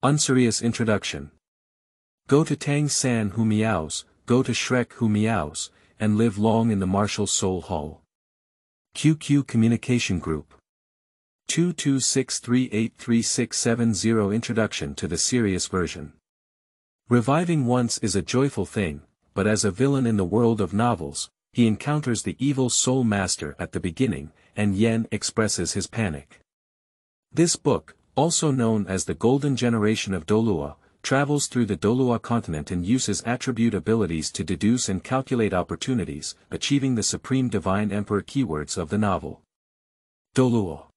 Unserious introduction. Go to Tang San who meows, go to Shrek who meows, and live long in the Martial Soul Hall. QQ Communication Group. 2263836670 Introduction to the serious version. Reviving once is a joyful thing, but as a villain in the world of novels, he encounters the evil Soul Master at the beginning, and Yen expresses his panic. This book, also known as the Golden Generation of Douluo, travels through the Douluo continent and uses attribute abilities to deduce and calculate opportunities, achieving the supreme divine emperor keywords of the novel. Douluo.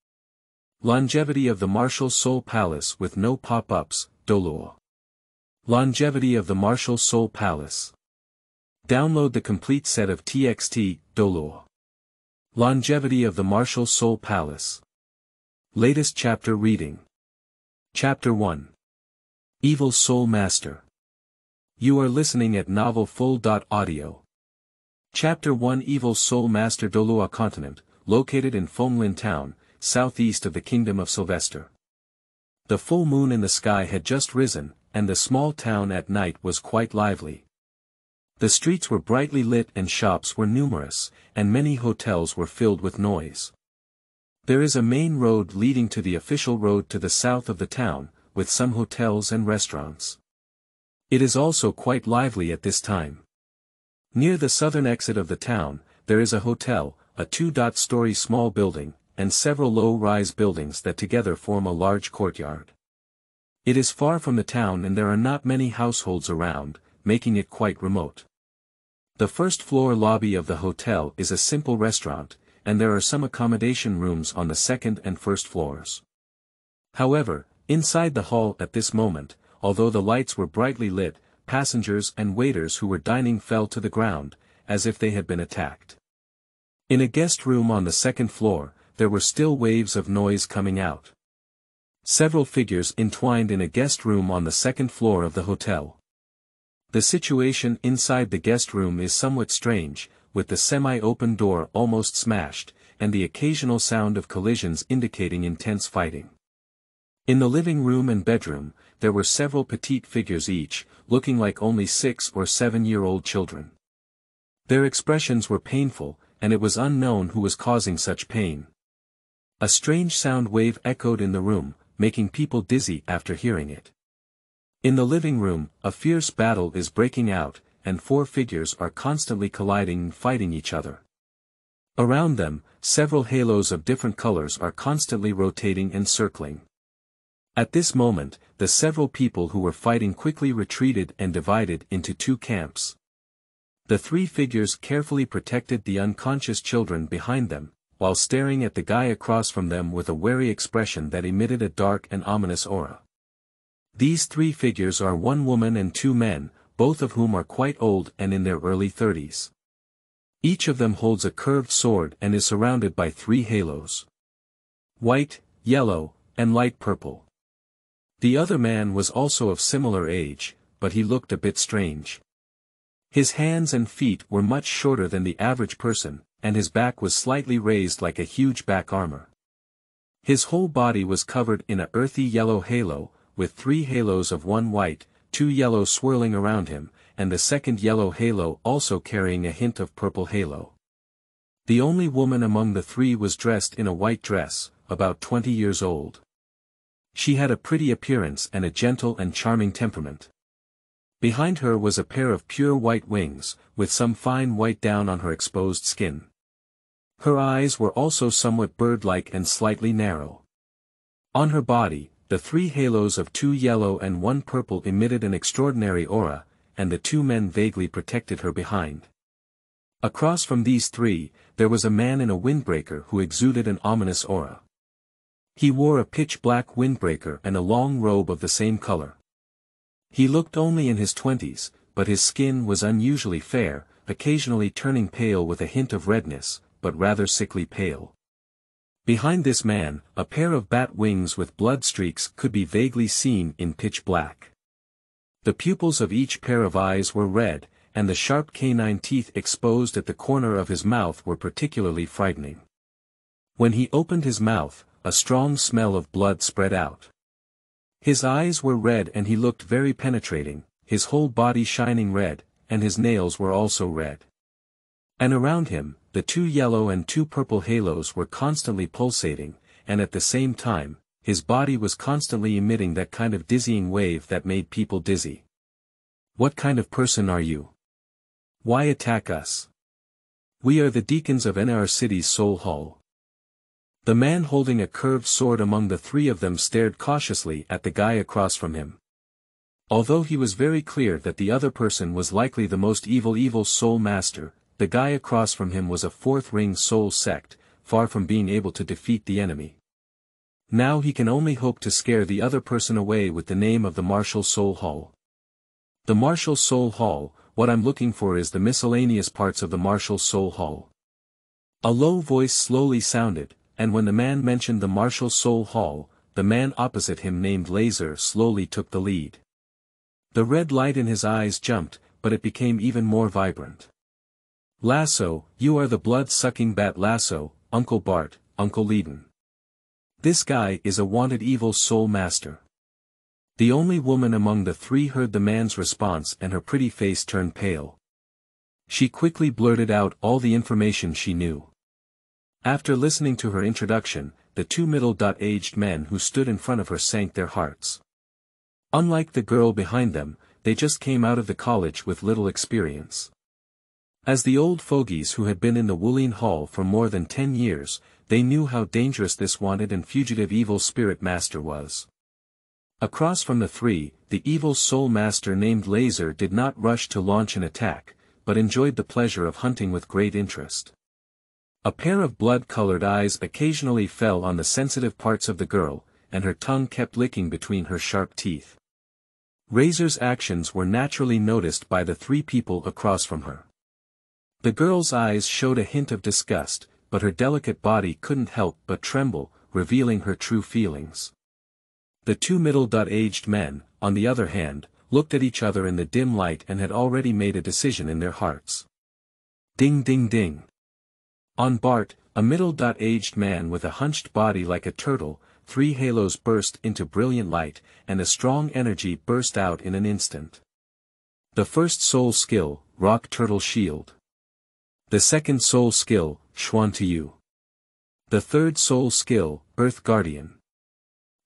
Longevity of the Martial Soul Palace with no pop-ups, Douluo. Longevity of the Martial Soul Palace. Download the complete set of TXT, Douluo. Longevity of the Martial Soul Palace. Latest chapter reading. Chapter 1. Evil Soul Master. You are listening at novelfull.audio. Chapter 1 Evil Soul Master Douluo Continent, located in Fenglin town, southeast of the Kingdom of Sylvester. The full moon in the sky had just risen, and the small town at night was quite lively. The streets were brightly lit and shops were numerous, and many hotels were filled with noise. There is a main road leading to the official road to the south of the town, with some hotels and restaurants. It is also quite lively at this time. Near the southern exit of the town, there is a hotel, a two-story small building, and several low-rise buildings that together form a large courtyard. It is far from the town and there are not many households around, making it quite remote. The first-floor lobby of the hotel is a simple restaurant, and there are some accommodation rooms on the second and first floors. However, inside the hall at this moment, although the lights were brightly lit, passengers and waiters who were dining fell to the ground, as if they had been attacked. In a guest room on the second floor, there were still waves of noise coming out. Several figures entwined in a guest room on the second floor of the hotel. The situation inside the guest room is somewhat strange, with the semi-open door almost smashed, and the occasional sound of collisions indicating intense fighting. In the living room and bedroom, there were several petite figures each, looking like only 6 or 7-year-old children. Their expressions were painful, and it was unknown who was causing such pain. A strange sound wave echoed in the room, making people dizzy after hearing it. In the living room, a fierce battle is breaking out, and 4 figures are constantly colliding and fighting each other. Around them, several halos of different colors are constantly rotating and circling. At this moment, the several people who were fighting quickly retreated and divided into 2 camps. The 3 figures carefully protected the unconscious children behind them, while staring at the guy across from them with a wary expression that emitted a dark and ominous aura. These 3 figures are 1 woman and 2 men, both of whom are quite old and in their early 30s. Each of them holds a curved sword and is surrounded by 3 halos. White, yellow, and light purple. The other man was also of similar age, but he looked a bit strange. His hands and feet were much shorter than the average person, and his back was slightly raised like a huge back armor. His whole body was covered in a earthy yellow halo, with 3 halos of 1 white, 2 yellow swirling around him, and the second yellow halo also carrying a hint of purple halo. The only woman among the 3 was dressed in a white dress, about 20 years old. She had a pretty appearance and a gentle and charming temperament. Behind her was a pair of pure white wings, with some fine white down on her exposed skin. Her eyes were also somewhat bird-like and slightly narrow. On her body, the 3 halos of 2 yellow and 1 purple emitted an extraordinary aura, and the 2 men vaguely protected her behind. Across from these 3, there was a man in a windbreaker who exuded an ominous aura. He wore a pitch-black windbreaker and a long robe of the same color. He looked only in his 20s, but his skin was unusually fair, occasionally turning pale with a hint of redness, but rather sickly pale. Behind this man, a pair of bat wings with blood streaks could be vaguely seen in pitch black. The pupils of each pair of eyes were red, and the sharp canine teeth exposed at the corner of his mouth were particularly frightening. When he opened his mouth, a strong smell of blood spread out. His eyes were red and he looked very penetrating, his whole body shining red, and his nails were also red. And around him, the 2 yellow and 2 purple halos were constantly pulsating, and at the same time, his body was constantly emitting that kind of dizzying wave that made people dizzy. What kind of person are you? Why attack us? We are the deacons of NR City's Soul Hall. The man holding a curved sword among the 3 of them stared cautiously at the guy across from him. Although he was very clear that the other person was likely the most evil soul master, the guy across from him was a 4th ring soul sect, far from being able to defeat the enemy. Now he can only hope to scare the other person away with the name of the Martial Soul Hall. The Martial Soul Hall, what I'm looking for is the miscellaneous parts of the Martial Soul Hall. A low voice slowly sounded, and when the man mentioned the Martial Soul Hall, the man opposite him named Laser slowly took the lead. The red light in his eyes jumped, but it became even more vibrant. Lasso, you are the blood-sucking bat Lasso, Uncle Bart, Uncle Leiden. This guy is a wanted evil soul master. The only woman among the 3 heard the man's response and her pretty face turned pale. She quickly blurted out all the information she knew. After listening to her introduction, the 2 middle-aged men who stood in front of her sank their hearts. Unlike the girl behind them, they just came out of the college with little experience. As the old fogies who had been in the Wulian Hall for more than 10 years, they knew how dangerous this wanted and fugitive evil spirit master was. Across from the 3, the evil soul master named Laser did not rush to launch an attack, but enjoyed the pleasure of hunting with great interest. A pair of blood-colored eyes occasionally fell on the sensitive parts of the girl, and her tongue kept licking between her sharp teeth. Razor's actions were naturally noticed by the 3 people across from her. The girl's eyes showed a hint of disgust, but her delicate body couldn't help but tremble, revealing her true feelings. The 2 middle-aged men, on the other hand, looked at each other in the dim light and had already made a decision in their hearts. Ding ding ding. On Bart, a middle-aged man with a hunched body like a turtle, 3 halos burst into brilliant light, and a strong energy burst out in an instant. The first soul skill, Rock Turtle Shield. The second soul skill, Xuan to You. The third soul skill, Earth Guardian.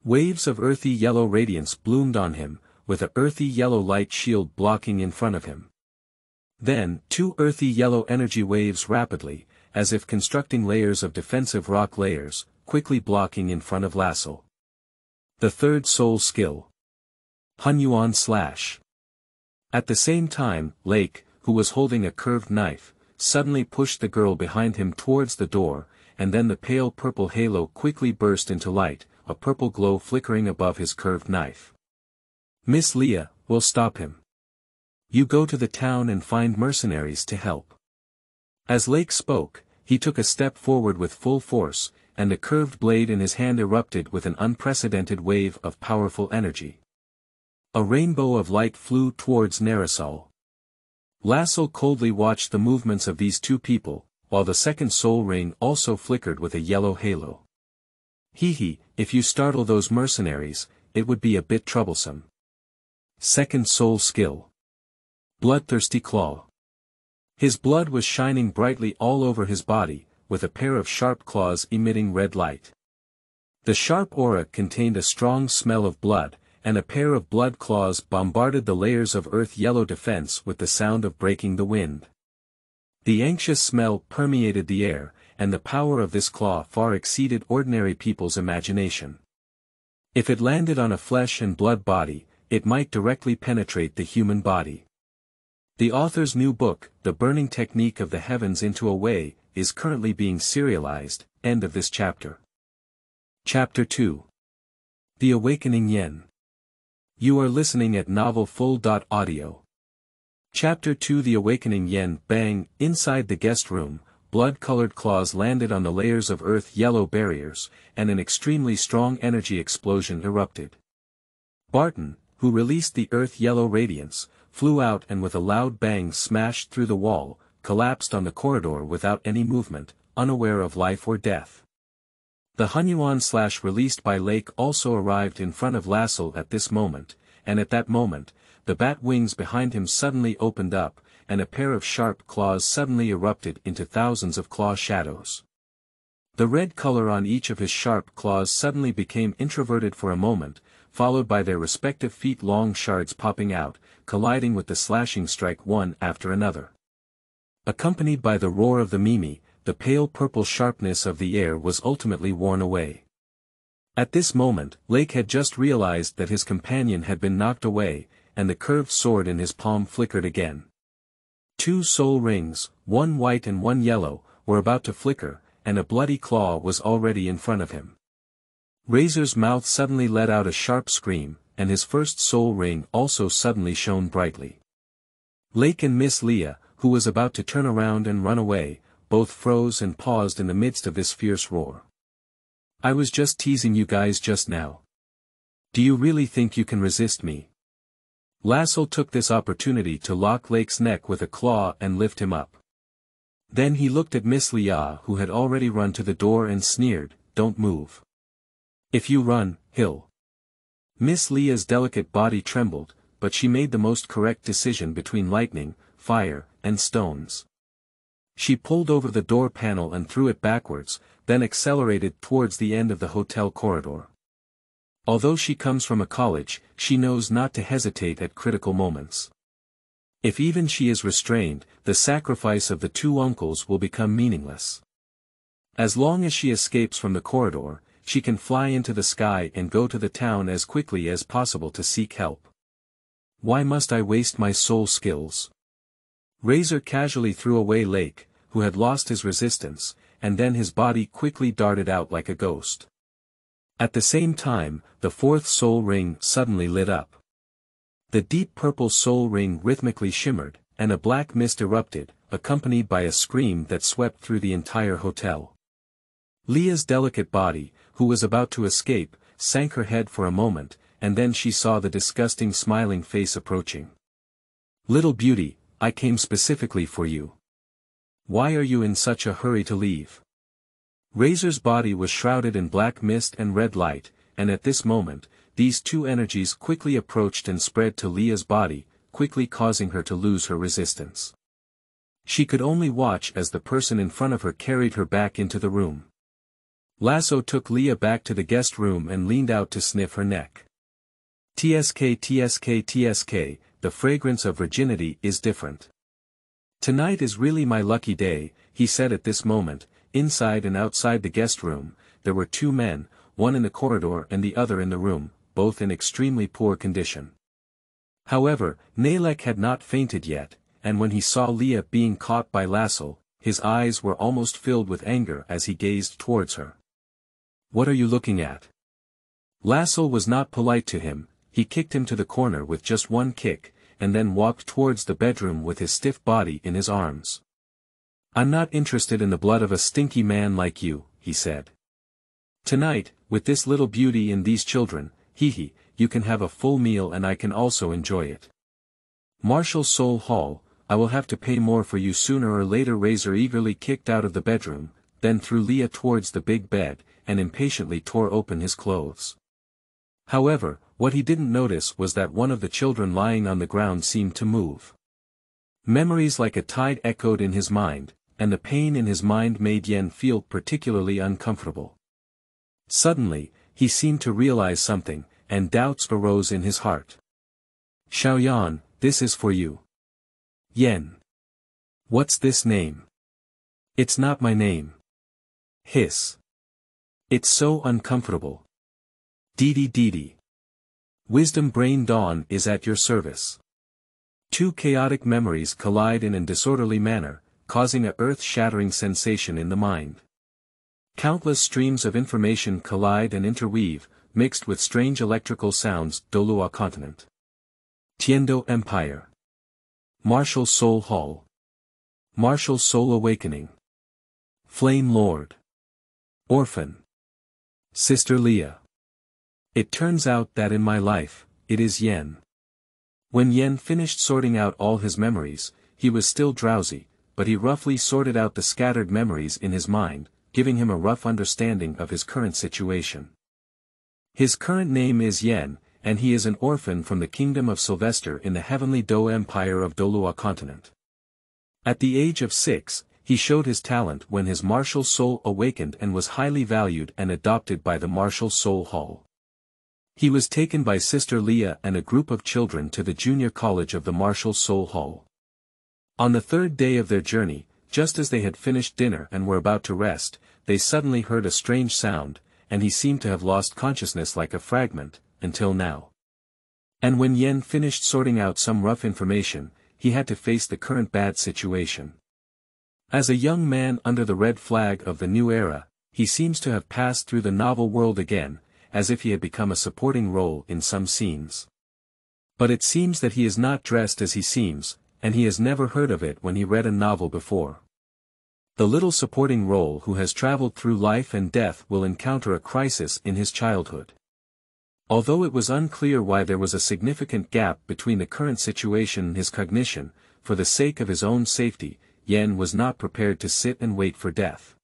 Waves of earthy yellow radiance bloomed on him, with a earthy yellow light shield blocking in front of him. Then, 2 earthy yellow energy waves rapidly, as if constructing layers of defensive rock layers, quickly blocking in front of Lasso. The third soul skill. Hunyuan Slash. At the same time, Lake, who was holding a curved knife, suddenly pushed the girl behind him towards the door, and then the pale purple halo quickly burst into light, a purple glow flickering above his curved knife. Miss Leah, will stop him. You go to the town and find mercenaries to help. As Lake spoke, he took a step forward with full force, and the curved blade in his hand erupted with an unprecedented wave of powerful energy. A rainbow of light flew towards Narasol. Lasso coldly watched the movements of these 2 people, while the second soul ring also flickered with a yellow halo. Hee, if you startle those mercenaries, it would be a bit troublesome. Second soul skill. Bloodthirsty Claw. His blood was shining brightly all over his body, with a pair of sharp claws emitting red light. The sharp aura contained a strong smell of blood, and a pair of blood claws bombarded the layers of earth yellow defense with the sound of breaking the wind. The anxious smell permeated the air, and the power of this claw far exceeded ordinary people's imagination. If it landed on a flesh and blood body, it might directly penetrate the human body. The author's new book, The Burning Technique of the Heavens into a Way, is currently being serialized. End of this chapter. Chapter 2. The Awakening Yen. You are listening at novelfull.audio. Chapter 2. The Awakening Yen. Bang, inside the guest room, blood-colored claws landed on the layers of earth yellow barriers, and an extremely strong energy explosion erupted. Barton, who released the earth yellow radiance, flew out and with a loud bang smashed through the wall, collapsed on the corridor without any movement, unaware of life or death. The Hunyuan released by Lake also arrived in front of Lassell at this moment, and at that moment, the bat wings behind him suddenly opened up, and a pair of sharp claws suddenly erupted into thousands of claw shadows. The red color on each of his sharp claws suddenly became introverted for a moment, followed by their respective feet-long shards popping out, colliding with the slashing strike one after another. Accompanied by the roar of the Mimi, the pale purple sharpness of the air was ultimately worn away. At this moment, Lake had just realized that his companion had been knocked away, and the curved sword in his palm flickered again. 2 soul rings, one white and one yellow, were about to flicker, and a bloody claw was already in front of him. Razor's mouth suddenly let out a sharp scream, and his first soul ring also suddenly shone brightly. Lake and Miss Leah, who was about to turn around and run away, both froze and paused in the midst of this fierce roar. "I was just teasing you guys just now. Do you really think you can resist me?" Lassell took this opportunity to lock Lake's neck with a claw and lift him up. Then he looked at Miss Leah, who had already run to the door, and sneered, "Don't move. If you run, he'll." Miss Leah's delicate body trembled, but she made the most correct decision between lightning, fire, and stones. She pulled over the door panel and threw it backwards, then accelerated towards the end of the hotel corridor. Although she comes from a college, she knows not to hesitate at critical moments. If even she is restrained, the sacrifice of the 2 uncles will become meaningless. As long as she escapes from the corridor, she can fly into the sky and go to the town as quickly as possible to seek help. Why must I waste my soul skills? Razor casually threw away Lake, who had lost his resistance, and then his body quickly darted out like a ghost. At the same time, the 4th soul ring suddenly lit up. The deep purple soul ring rhythmically shimmered, and a black mist erupted, accompanied by a scream that swept through the entire hotel. Leah's delicate body, who was about to escape, sank her head for a moment, and then she saw the disgusting smiling face approaching. "Little beauty, I came specifically for you. Why are you in such a hurry to leave?" Razor's body was shrouded in black mist and red light, and at this moment, these 2 energies quickly approached and spread to Leah's body, quickly causing her to lose her resistance. She could only watch as the person in front of her carried her back into the room. Lasso took Leah back to the guest room and leaned out to sniff her neck. "TSK TSK TSK, the fragrance of virginity is different. Tonight is really my lucky day," he said at this moment. Inside and outside the guest room, there were 2 men, one in the corridor and the other in the room, both in extremely poor condition. However, Nalek had not fainted yet, and when he saw Leah being caught by Lassell, his eyes were almost filled with anger as he gazed towards her. "What are you looking at?" Lassell was not polite to him. He kicked him to the corner with just 1 kick, and then walked towards the bedroom with his stiff body in his arms. "I'm not interested in the blood of a stinky man like you," he said. "Tonight, with this little beauty and these children, hee, you can have a full meal and I can also enjoy it. Marshall Soul Hall, I will have to pay more for you sooner or later." Razor eagerly kicked out of the bedroom, then threw Leah towards the big bed, and impatiently tore open his clothes. However, what he didn't notice was that one of the children lying on the ground seemed to move. Memories like a tide echoed in his mind, and the pain in his mind made Yen feel particularly uncomfortable. Suddenly, he seemed to realize something, and doubts arose in his heart. "Xiaoyan, this is for you." "Yen. What's this name?" "It's not my name." "Hiss. It's so uncomfortable." "Dee. Wisdom Brain Dawn is at your service." 2 chaotic memories collide in a disorderly manner, causing a earth-shattering sensation in the mind. Countless streams of information collide and interweave, mixed with strange electrical sounds. Douluo Continent. Tiendo Empire. Martial Soul Hall. Martial Soul Awakening. Flame Lord. Orphan. Sister Leah. It turns out that in my life, it is Yen. When Yen finished sorting out all his memories, he was still drowsy, but he roughly sorted out the scattered memories in his mind, giving him a rough understanding of his current situation. His current name is Yen, and he is an orphan from the kingdom of Sylvester in the heavenly Do Empire of Douluo continent. At the age of 6, he showed his talent when his martial soul awakened and was highly valued and adopted by the Martial Soul Hall. He was taken by Sister Leah and a group of children to the junior college of the Martial Soul Hall. On the third day of their journey, just as they had finished dinner and were about to rest, they suddenly heard a strange sound, and he seemed to have lost consciousness like a fragment, until now. And when Yen finished sorting out some rough information, he had to face the current bad situation. As a young man under the red flag of the new era, he seems to have passed through the novel world again, as if he had become a supporting role in some scenes. But it seems that he is not dressed as he seems, and he has never heard of it when he read a novel before. The little supporting role who has traveled through life and death will encounter a crisis in his childhood. Although it was unclear why there was a significant gap between the current situation and his cognition, for the sake of his own safety, Yen was not prepared to sit and wait for death.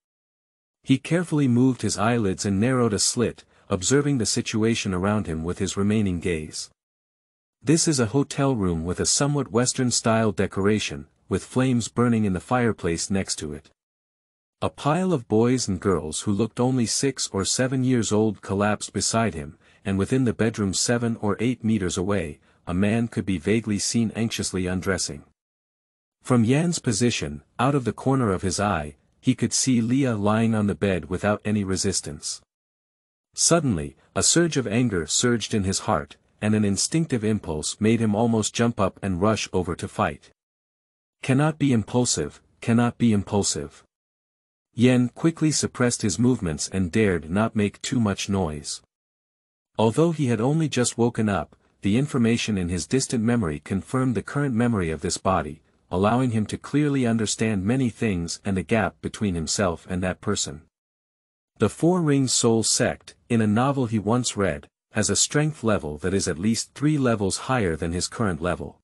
He carefully moved his eyelids and narrowed a slit, observing the situation around him with his remaining gaze. This is a hotel room with a somewhat Western-style decoration, with flames burning in the fireplace next to it. A pile of boys and girls who looked only 6 or 7 years old collapsed beside him, and within the bedroom 7 or 8 meters away, a man could be vaguely seen anxiously undressing. From Yan's position, out of the corner of his eye, he could see Leah lying on the bed without any resistance. Suddenly, a surge of anger surged in his heart, and an instinctive impulse made him almost jump up and rush over to fight. Cannot be impulsive, cannot be impulsive. Yen quickly suppressed his movements and dared not make too much noise. Although he had only just woken up, the information in his distant memory confirmed the current memory of this body, allowing him to clearly understand many things and the gap between himself and that person. The Four-Ring Soul Sect, in a novel he once read, has a strength level that is at least 3 levels higher than his current level.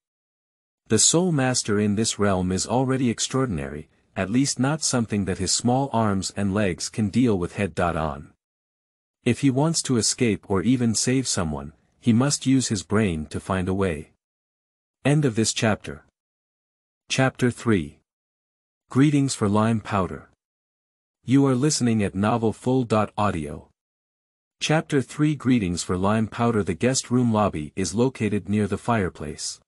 The Soul Master in this realm is already extraordinary, at least not something that his small arms and legs can deal with head-on. If he wants to escape or even save someone, he must use his brain to find a way. End of this chapter. Chapter 3. Greetings for Lime Powder. You are listening at novelfull.audio. Chapter 3. Greetings for Lime Powder. The guest room lobby is located near the fireplace.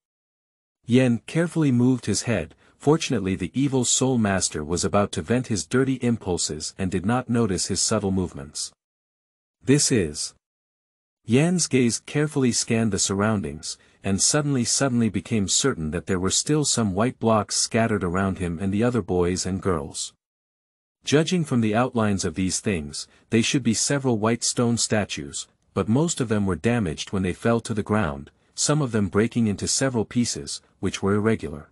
Yen carefully moved his head. Fortunately, the evil Soul Master was about to vent his dirty impulses and did not notice his subtle movements. This is. Yan's gaze carefully scanned the surroundings, and suddenly became certain that there were still some white blocks scattered around him and the other boys and girls. Judging from the outlines of these things, they should be several white stone statues, but most of them were damaged when they fell to the ground, some of them breaking into several pieces, which were irregular.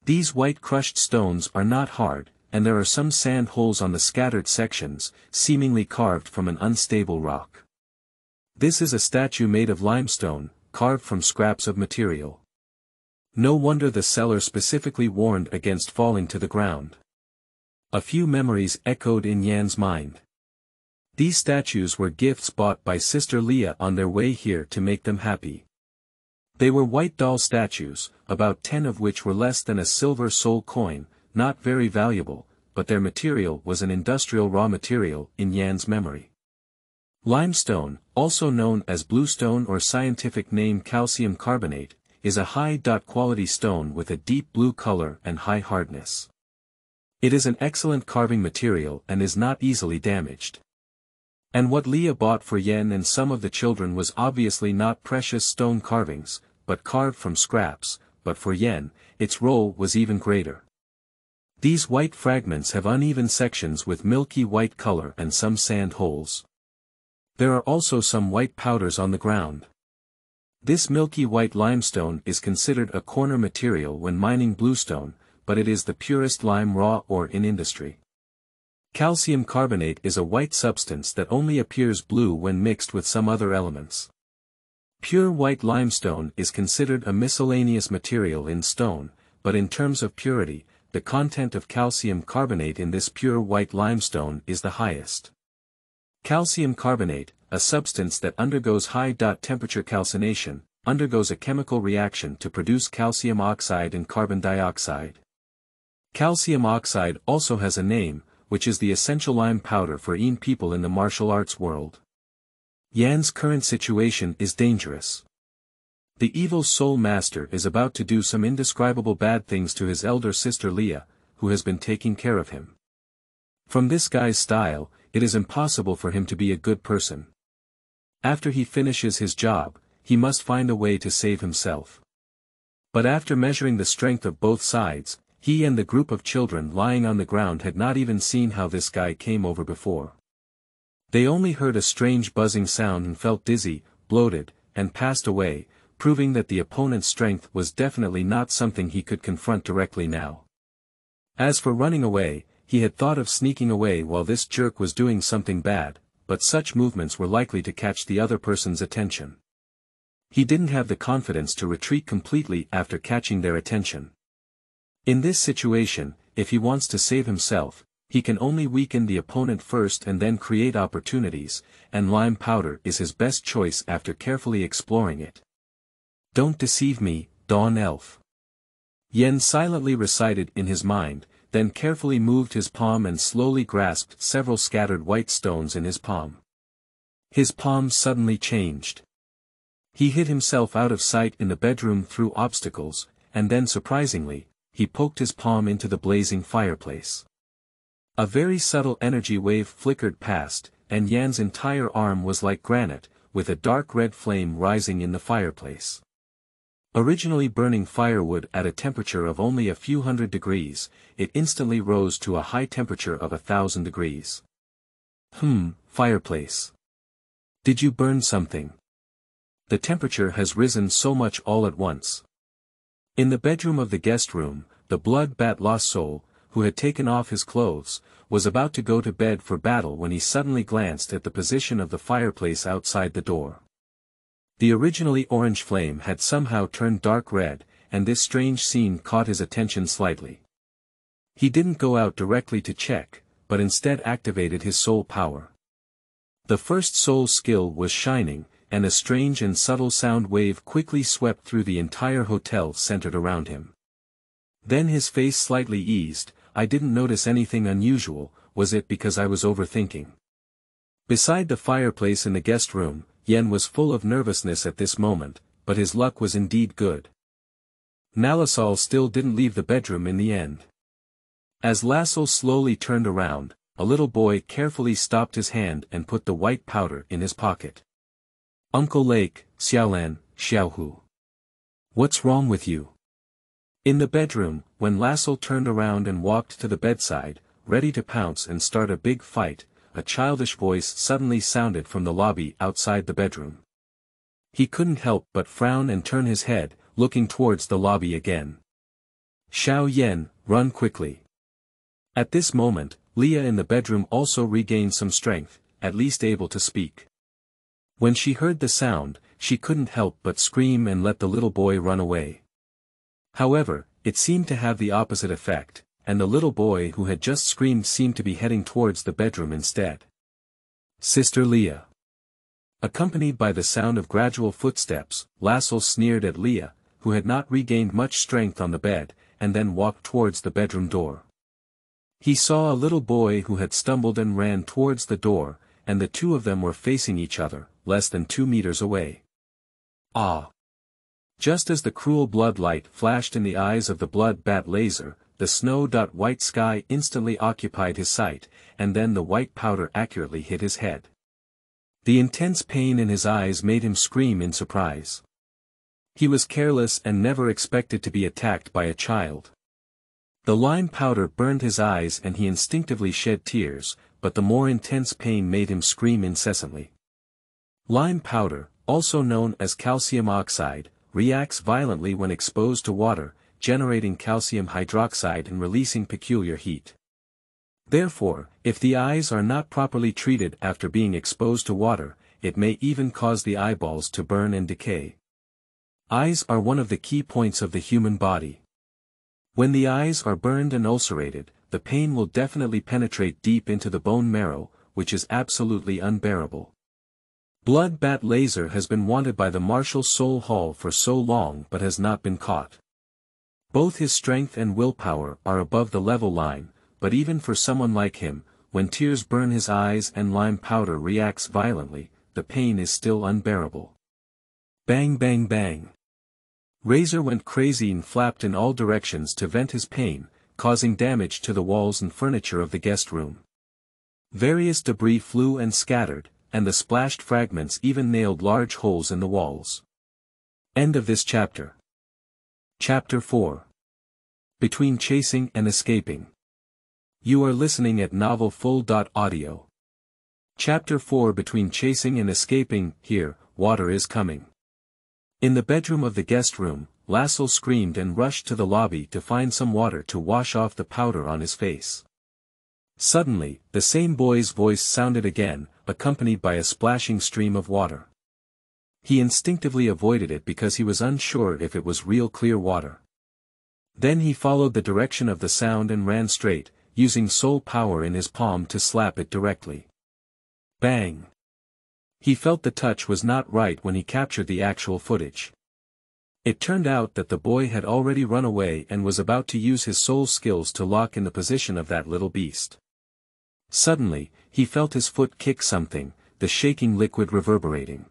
These white crushed stones are not hard, and there are some sand holes on the scattered sections, seemingly carved from an unstable rock. This is a statue made of limestone, carved from scraps of material. No wonder the seller specifically warned against falling to the ground. A few memories echoed in Yan's mind. These statues were gifts bought by Sister Leah on their way here to make them happy. They were white doll statues, about 10 of which were less than a silver soul coin, not very valuable, but their material was an industrial raw material in Yan's memory. Limestone, also known as bluestone or scientific name calcium carbonate, is a high-quality stone with a deep blue color and high hardness. It is an excellent carving material and is not easily damaged. And what Leah bought for Yen and some of the children was obviously not precious stone carvings, but carved from scraps, but for Yen, its role was even greater. These white fragments have uneven sections with milky white color and some sand holes. There are also some white powders on the ground. This milky white limestone is considered a corner material when mining bluestone, but it is the purest lime raw ore in industry. Calcium carbonate is a white substance that only appears blue when mixed with some other elements. Pure white limestone is considered a miscellaneous material in stone, but in terms of purity, the content of calcium carbonate in this pure white limestone is the highest. Calcium carbonate, a substance that undergoes high-temperature calcination, undergoes a chemical reaction to produce calcium oxide and carbon dioxide. Calcium oxide also has a name, which is the essential lime powder for people in the martial arts world. Yan's current situation is dangerous. The evil soul master is about to do some indescribable bad things to his elder sister Leah, who has been taking care of him. From this guy's style, it is impossible for him to be a good person. After he finishes his job, he must find a way to save himself. But after measuring the strength of both sides, he and the group of children lying on the ground had not even seen how this guy came over before. They only heard a strange buzzing sound and felt dizzy, bloated, and passed away, proving that the opponent's strength was definitely not something he could confront directly now. As for running away, he had thought of sneaking away while this jerk was doing something bad, but such movements were likely to catch the other person's attention. He didn't have the confidence to retreat completely after catching their attention. In this situation, if he wants to save himself, he can only weaken the opponent first and then create opportunities, and lime powder is his best choice after carefully exploring it. "Don't deceive me, Dawn Elf." Yen silently recited in his mind, then carefully moved his palm and slowly grasped several scattered white stones in his palm. His palm suddenly changed. He hid himself out of sight in the bedroom through obstacles, and then surprisingly, he poked his palm into the blazing fireplace. A very subtle energy wave flickered past, and Yan's entire arm was like granite, with a dark red flame rising in the fireplace. Originally burning firewood at a temperature of only a few hundred degrees, it instantly rose to a high temperature of 1,000 degrees. Fireplace. Did you burn something? The temperature has risen so much all at once. In the bedroom of the guest room, the blood bat lost soul, who had taken off his clothes, was about to go to bed for battle when he suddenly glanced at the position of the fireplace outside the door. The originally orange flame had somehow turned dark red, and this strange scene caught his attention slightly. He didn't go out directly to check, but instead activated his soul power. The first soul skill was shining, and a strange and subtle sound wave quickly swept through the entire hotel centered around him. Then his face slightly eased. "I didn't notice anything unusual, was it because I was overthinking?" Beside the fireplace in the guest room, Yen was full of nervousness at this moment, but his luck was indeed good. Nalisal still didn't leave the bedroom in the end. As Lassel slowly turned around, a little boy carefully stopped his hand and put the white powder in his pocket. "Uncle Lake, Xiaolan, Xiaohu. What's wrong with you?" In the bedroom, when Lassel turned around and walked to the bedside, ready to pounce and start a big fight, a childish voice suddenly sounded from the lobby outside the bedroom. He couldn't help but frown and turn his head, looking towards the lobby again. "Xiao Yen, run quickly." At this moment, Leah in the bedroom also regained some strength, at least able to speak. When she heard the sound, she couldn't help but scream and let the little boy run away. However, it seemed to have the opposite effect, and the little boy who had just screamed seemed to be heading towards the bedroom instead. "Sister Leah." Accompanied by the sound of gradual footsteps, Lassel sneered at Leah, who had not regained much strength on the bed, and then walked towards the bedroom door. He saw a little boy who had stumbled and ran towards the door, and the two of them were facing each other, less than 2 meters away. Ah! Just as the cruel blood light flashed in the eyes of the blood bat laser, the snow-white sky instantly occupied his sight, and then the white powder accurately hit his head. The intense pain in his eyes made him scream in surprise. He was careless and never expected to be attacked by a child. The lime powder burned his eyes and he instinctively shed tears, but the more intense pain made him scream incessantly. Lime powder, also known as calcium oxide, reacts violently when exposed to water, generating calcium hydroxide and releasing peculiar heat. Therefore, if the eyes are not properly treated after being exposed to water, it may even cause the eyeballs to burn and decay. Eyes are one of the key points of the human body. When the eyes are burned and ulcerated, the pain will definitely penetrate deep into the bone marrow, which is absolutely unbearable. Blood Bat Laser has been wanted by the Martial Soul Hall for so long but has not been caught. Both his strength and willpower are above the level line, but even for someone like him, when tears burn his eyes and lime powder reacts violently, the pain is still unbearable. Bang bang bang. Razor went crazy and flapped in all directions to vent his pain, causing damage to the walls and furniture of the guest room. Various debris flew and scattered, and the splashed fragments even nailed large holes in the walls. End of this chapter. Chapter 4. Between Chasing and Escaping. You are listening at novelfull.audio. Chapter 4. Between Chasing and Escaping. Here, water is coming. In the bedroom of the guest room, Lassell screamed and rushed to the lobby to find some water to wash off the powder on his face. Suddenly, the same boy's voice sounded again, accompanied by a splashing stream of water. He instinctively avoided it because he was unsure if it was real clear water. Then he followed the direction of the sound and ran straight, using soul power in his palm to slap it directly. Bang! He felt the touch was not right when he captured the actual footage. It turned out that the boy had already run away and was about to use his soul skills to lock in the position of that little beast. Suddenly, he felt his foot kick something, the shaking liquid reverberating.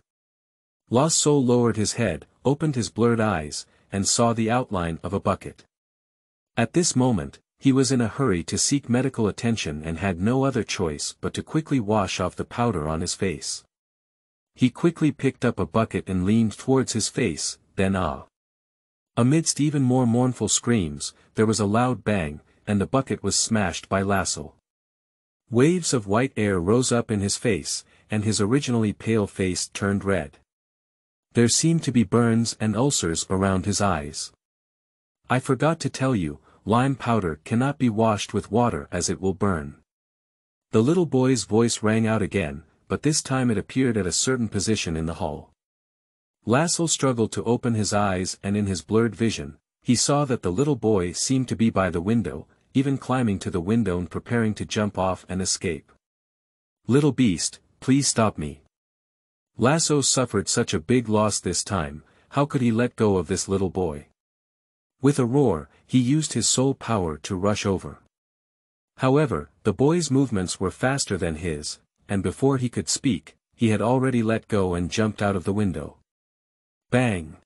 Lost Soul lowered his head, opened his blurred eyes, and saw the outline of a bucket. At this moment, he was in a hurry to seek medical attention and had no other choice but to quickly wash off the powder on his face. He quickly picked up a bucket and leaned towards his face, then amidst even more mournful screams, there was a loud bang, and the bucket was smashed by Lassell. Waves of white air rose up in his face, and his originally pale face turned red. There seemed to be burns and ulcers around his eyes. I forgot to tell you, lime powder cannot be washed with water as it will burn. The little boy's voice rang out again, but this time it appeared at a certain position in the hall. Lassell struggled to open his eyes, and in his blurred vision, he saw that the little boy seemed to be by the window, even climbing to the window and preparing to jump off and escape. Little beast, please stop me. Lasso suffered such a big loss this time, how could he let go of this little boy? With a roar, he used his soul power to rush over. However, the boy's movements were faster than his, and before he could speak, he had already let go and jumped out of the window. Bang!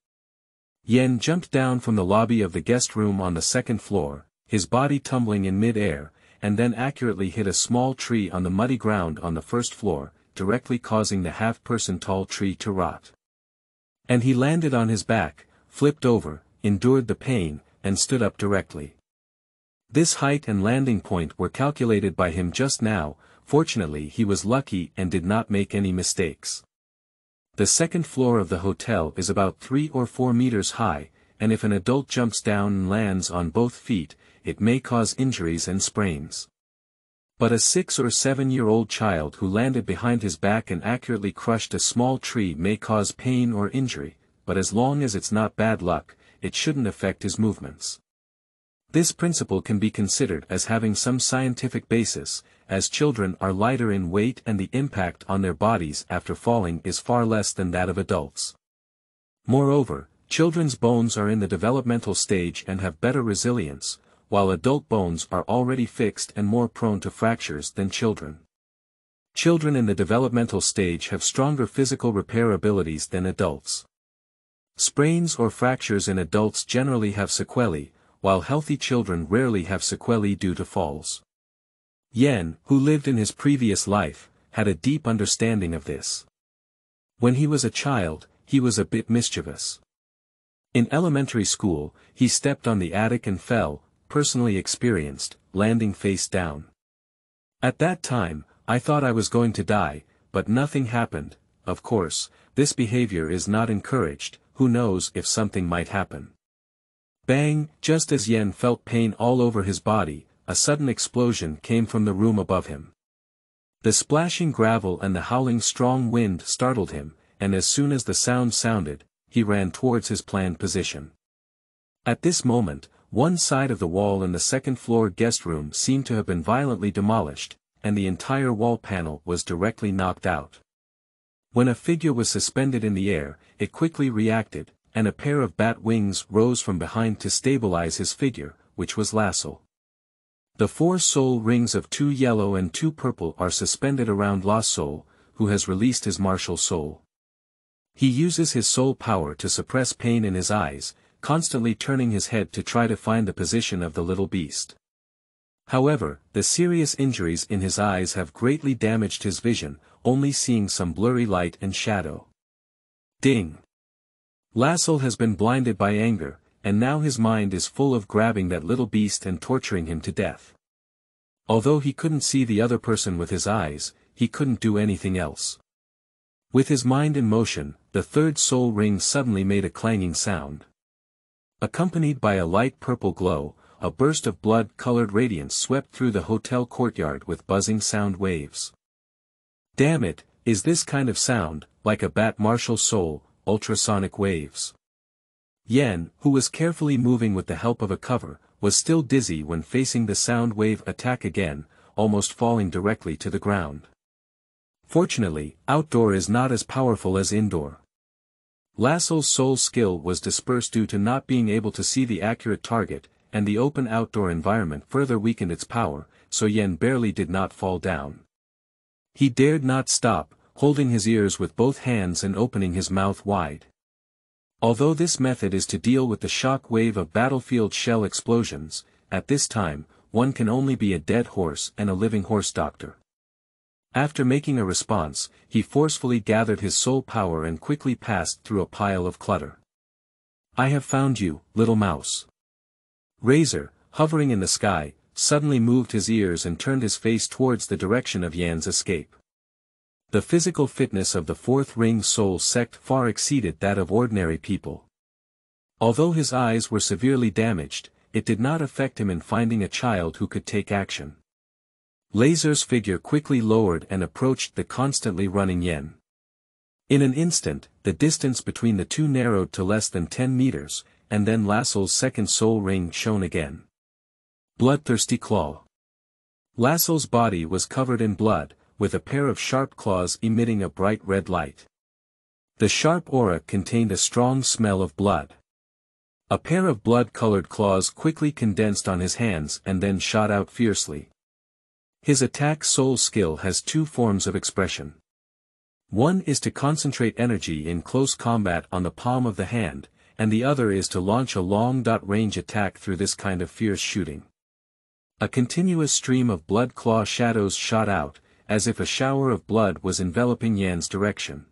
Yen jumped down from the lobby of the guest room on the second floor, his body tumbling in mid-air, and then accurately hit a small tree on the muddy ground on the first floor, directly causing the half-person tall tree to rot. And he landed on his back, flipped over, endured the pain, and stood up directly. This height and landing point were calculated by him just now. Fortunately he was lucky and did not make any mistakes. The second floor of the hotel is about 3 or 4 meters high, and if an adult jumps down and lands on both feet, it may cause injuries and sprains. But a 6 or 7-year-old child who landed behind his back and accurately crushed a small tree may cause pain or injury, but as long as it's not bad luck, it shouldn't affect his movements. This principle can be considered as having some scientific basis, as children are lighter in weight and the impact on their bodies after falling is far less than that of adults. Moreover, children's bones are in the developmental stage and have better resilience, while adult bones are already fixed and more prone to fractures than children. Children in the developmental stage have stronger physical repair abilities than adults. Sprains or fractures in adults generally have sequelae, while healthy children rarely have sequelae due to falls. Yen, who lived in his previous life, had a deep understanding of this. When he was a child, he was a bit mischievous. In elementary school, he stepped on the attic and fell, personally experienced, landing face down. At that time, I thought I was going to die, but nothing happened. Of course, this behavior is not encouraged, who knows if something might happen. Bang! Just as Yen felt pain all over his body, a sudden explosion came from the room above him. The splashing gravel and the howling strong wind startled him, and as soon as the sound sounded, he ran towards his planned position. At this moment, one side of the wall in the second-floor guest room seemed to have been violently demolished, and the entire wall panel was directly knocked out. When a figure was suspended in the air, it quickly reacted, and a pair of bat wings rose from behind to stabilize his figure, which was Lassel. The 4 soul rings of 2 yellow and 2 purple are suspended around Lassel, who has released his martial soul. He uses his soul power to suppress pain in his eyes, constantly turning his head to try to find the position of the little beast. However, the serious injuries in his eyes have greatly damaged his vision, only seeing some blurry light and shadow. Ding! Lassel has been blinded by anger, and now his mind is full of grabbing that little beast and torturing him to death. Although he couldn't see the other person with his eyes, he couldn't do anything else. With his mind in motion, the 3rd soul ring suddenly made a clanging sound. Accompanied by a light purple glow, a burst of blood-colored radiance swept through the hotel courtyard with buzzing sound waves. Damn it, is this kind of sound, like a bat martial soul, ultrasonic waves? Yen, who was carefully moving with the help of a cover, was still dizzy when facing the sound wave attack again, almost falling directly to the ground. Fortunately, outdoor is not as powerful as indoor. Lassel's soul skill was dispersed due to not being able to see the accurate target, and the open outdoor environment further weakened its power, so Yen barely did not fall down. He dared not stop, holding his ears with both hands and opening his mouth wide. Although this method is to deal with the shock wave of battlefield shell explosions, at this time, one can only be a dead horse and a living horse doctor. After making a response, he forcefully gathered his soul power and quickly passed through a pile of clutter. I have found you, little mouse. Razor, hovering in the sky, suddenly moved his ears and turned his face towards the direction of Yan's escape. The physical fitness of the 4th ring soul sect far exceeded that of ordinary people. Although his eyes were severely damaged, it did not affect him in finding a child who could take action. Laser's figure quickly lowered and approached the constantly running Yen. In an instant, the distance between the two narrowed to less than 10 meters, and then Lassel's 2nd soul ring shone again. Bloodthirsty claw. Lassel's body was covered in blood, with a pair of sharp claws emitting a bright red light. The sharp aura contained a strong smell of blood. A pair of blood-colored claws quickly condensed on his hands and then shot out fiercely. His attack soul skill has 2 forms of expression. One is to concentrate energy in close combat on the palm of the hand, and the other is to launch a long-range attack through this kind of fierce shooting. A continuous stream of blood claw shadows shot out, as if a shower of blood was enveloping Yan's direction.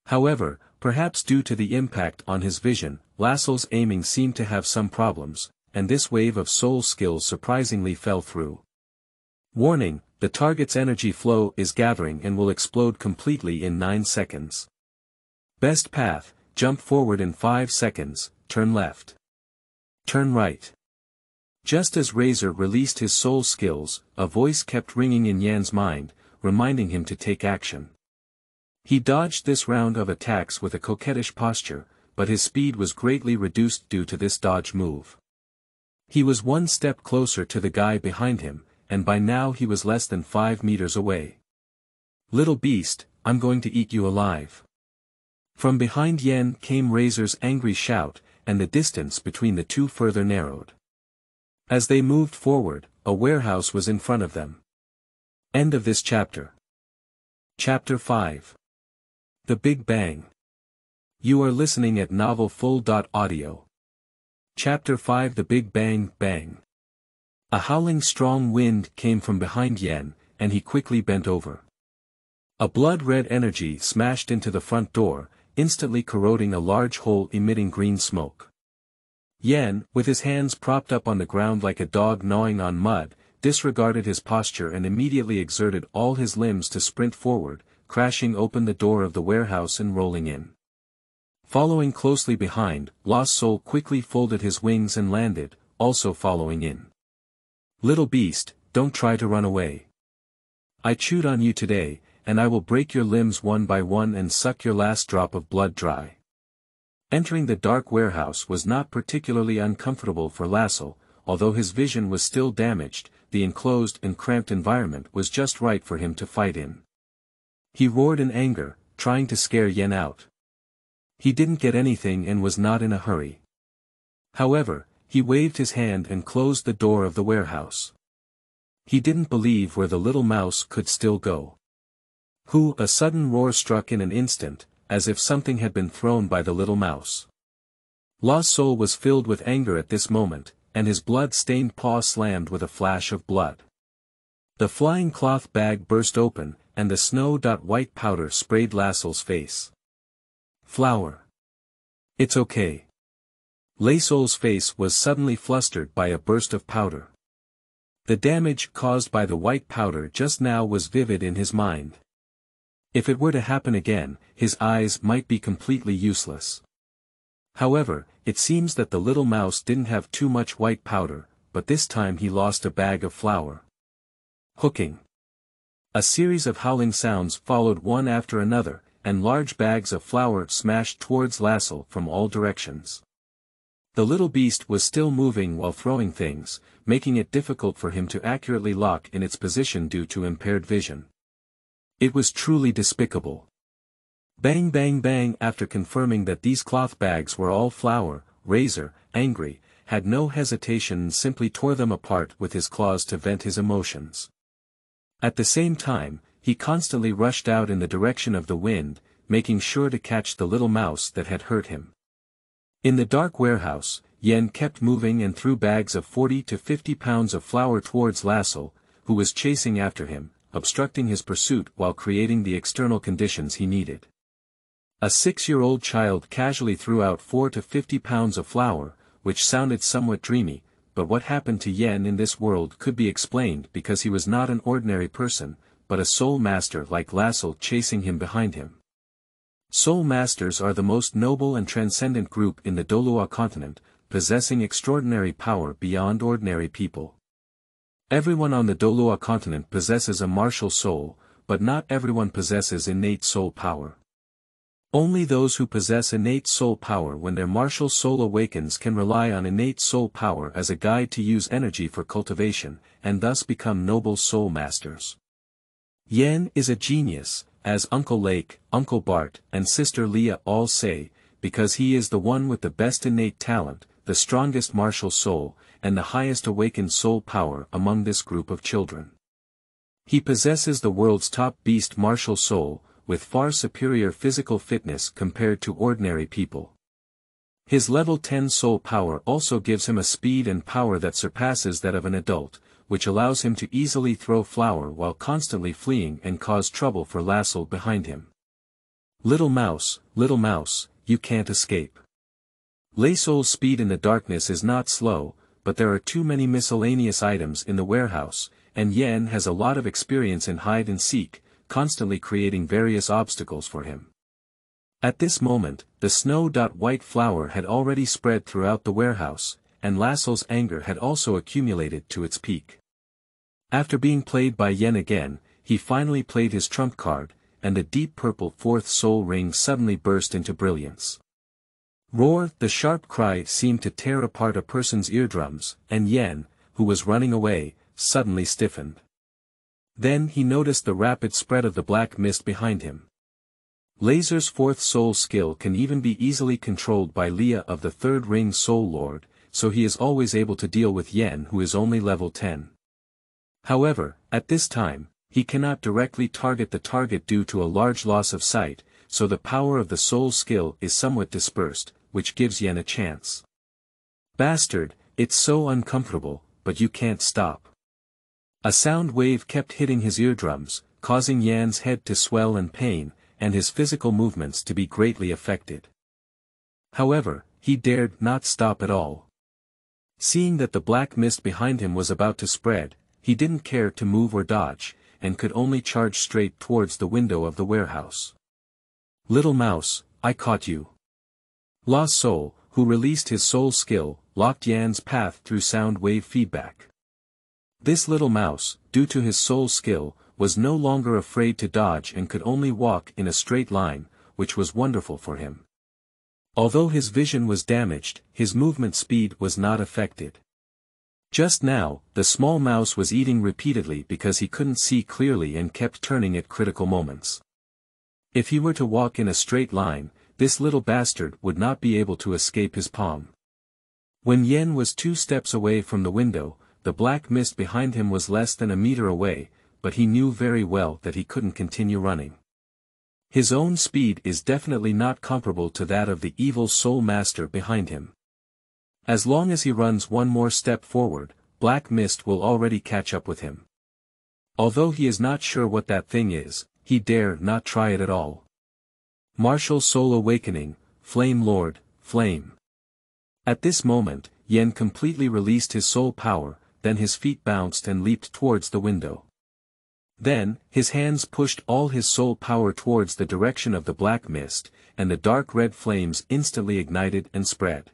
However, perhaps due to the impact on his vision, Lassel's aiming seemed to have some problems, and this wave of soul skills surprisingly fell through. Warning, the target's energy flow is gathering and will explode completely in 9 seconds. Best path, jump forward in 5 seconds, turn left. Turn right. Just as Razor released his soul skills, a voice kept ringing in Yan's mind, reminding him to take action. He dodged this round of attacks with a coquettish posture, but his speed was greatly reduced due to this dodge move. He was 1 step closer to the guy behind him, and by now he was less than 5 meters away. Little beast, I'm going to eat you alive. From behind Yen came Razor's angry shout, and the distance between the two further narrowed. As they moved forward, a warehouse was in front of them. End of this chapter. Chapter 5. The Big Bang. You are listening at novelfull.audio. Chapter 5. The Big Bang, Bang. A howling strong wind came from behind Yen, and he quickly bent over. A blood-red energy smashed into the front door, instantly corroding a large hole emitting green smoke. Yen, with his hands propped up on the ground like a dog gnawing on mud, disregarded his posture and immediately exerted all his limbs to sprint forward, crashing open the door of the warehouse and rolling in. Following closely behind, Lost Soul quickly folded his wings and landed, also following in. Little beast, don't try to run away. I chewed on you today, and I will break your limbs one by one and suck your last drop of blood dry. Entering the dark warehouse was not particularly uncomfortable for Lassell, although his vision was still damaged. The enclosed and cramped environment was just right for him to fight in. He roared in anger, trying to scare Yen out. He didn't get anything and was not in a hurry. However, he waved his hand and closed the door of the warehouse. He didn't believe where the little mouse could still go. A sudden roar struck in an instant, as if something had been thrown by the little mouse. La's soul was filled with anger at this moment, and his blood-stained paw slammed with a flash of blood. The flying cloth bag burst open, and the snow-white powder sprayed Lassell's face. Flower. It's okay. Lassell's face was suddenly flustered by a burst of powder. The damage caused by the white powder just now was vivid in his mind. If it were to happen again, his eyes might be completely useless. However, it seems that the little mouse didn't have too much white powder, but this time he lost a bag of flour. Hooking. A series of howling sounds followed one after another, and large bags of flour smashed towards Lassell from all directions. The little beast was still moving while throwing things, making it difficult for him to accurately lock in its position due to impaired vision. It was truly despicable. Bang bang bang. After confirming that these cloth bags were all flour, Razor, angry, had no hesitation and simply tore them apart with his claws to vent his emotions. At the same time, he constantly rushed out in the direction of the wind, making sure to catch the little mouse that had hurt him. In the dark warehouse, Yen kept moving and threw bags of 40 to 50 pounds of flour towards Lassell, who was chasing after him, obstructing his pursuit while creating the external conditions he needed. A 6-year-old child casually threw out 4 to 50 pounds of flour, which sounded somewhat dreamy, but what happened to Yen in this world could be explained because he was not an ordinary person, but a soul master like Lassell chasing him behind him. Soul masters are the most noble and transcendent group in the Douluo continent, possessing extraordinary power beyond ordinary people. Everyone on the Douluo continent possesses a martial soul, but not everyone possesses innate soul power. Only those who possess innate soul power when their martial soul awakens can rely on innate soul power as a guide to use energy for cultivation, and thus become noble soul masters. Yen is a genius, as Uncle Lake, Uncle Bart, and Sister Leah all say, because he is the one with the best innate talent, the strongest martial soul, and the highest awakened soul power among this group of children. He possesses the world's top beast martial soul, with far superior physical fitness compared to ordinary people. His level 10 soul power also gives him a speed and power that surpasses that of an adult, which allows him to easily throw flour while constantly fleeing and cause trouble for Lassell behind him. Little mouse, you can't escape. Lassell's speed in the darkness is not slow, but there are too many miscellaneous items in the warehouse, and Yen has a lot of experience in hide and seek, constantly creating various obstacles for him. At this moment, the snow-white flour had already spread throughout the warehouse, and Lassell's anger had also accumulated to its peak. After being played by Yen again, he finally played his trump card, and the deep purple fourth soul ring suddenly burst into brilliance. Roar! The sharp cry seemed to tear apart a person's eardrums, and Yen, who was running away, suddenly stiffened. Then he noticed the rapid spread of the black mist behind him. Laser's fourth soul skill can even be easily controlled by Leah of the third ring soul lord, so he is always able to deal with Yen who is only level 10. However, at this time, he cannot directly target the target due to a large loss of sight, so the power of the soul skill is somewhat dispersed, which gives Yen a chance. Bastard, it's so uncomfortable, but you can't stop. A sound wave kept hitting his eardrums, causing Yen's head to swell in pain, and his physical movements to be greatly affected. However, he dared not stop at all. Seeing that the black mist behind him was about to spread, he didn't care to move or dodge, and could only charge straight towards the window of the warehouse. Little mouse, I caught you. La's soul, who released his soul skill, locked Yen's path through sound wave feedback. This little mouse, due to his soul skill, was no longer afraid to dodge and could only walk in a straight line, which was wonderful for him. Although his vision was damaged, his movement speed was not affected. Just now, the small mouse was eating repeatedly because he couldn't see clearly and kept turning at critical moments. If he were to walk in a straight line, this little bastard would not be able to escape his palm. When Yen was 2 steps away from the window, the black mist behind him was less than a meter away, but he knew very well that he couldn't continue running. His own speed is definitely not comparable to that of the evil soul master behind him. As long as he runs one more step forward, black mist will already catch up with him. Although he is not sure what that thing is, he dare not try it at all. Martial Soul Awakening, Flame Lord, Flame. At this moment, Yen completely released his soul power, then his feet bounced and leaped towards the window. Then, his hands pushed all his soul power towards the direction of the black mist, and the dark red flames instantly ignited and spread.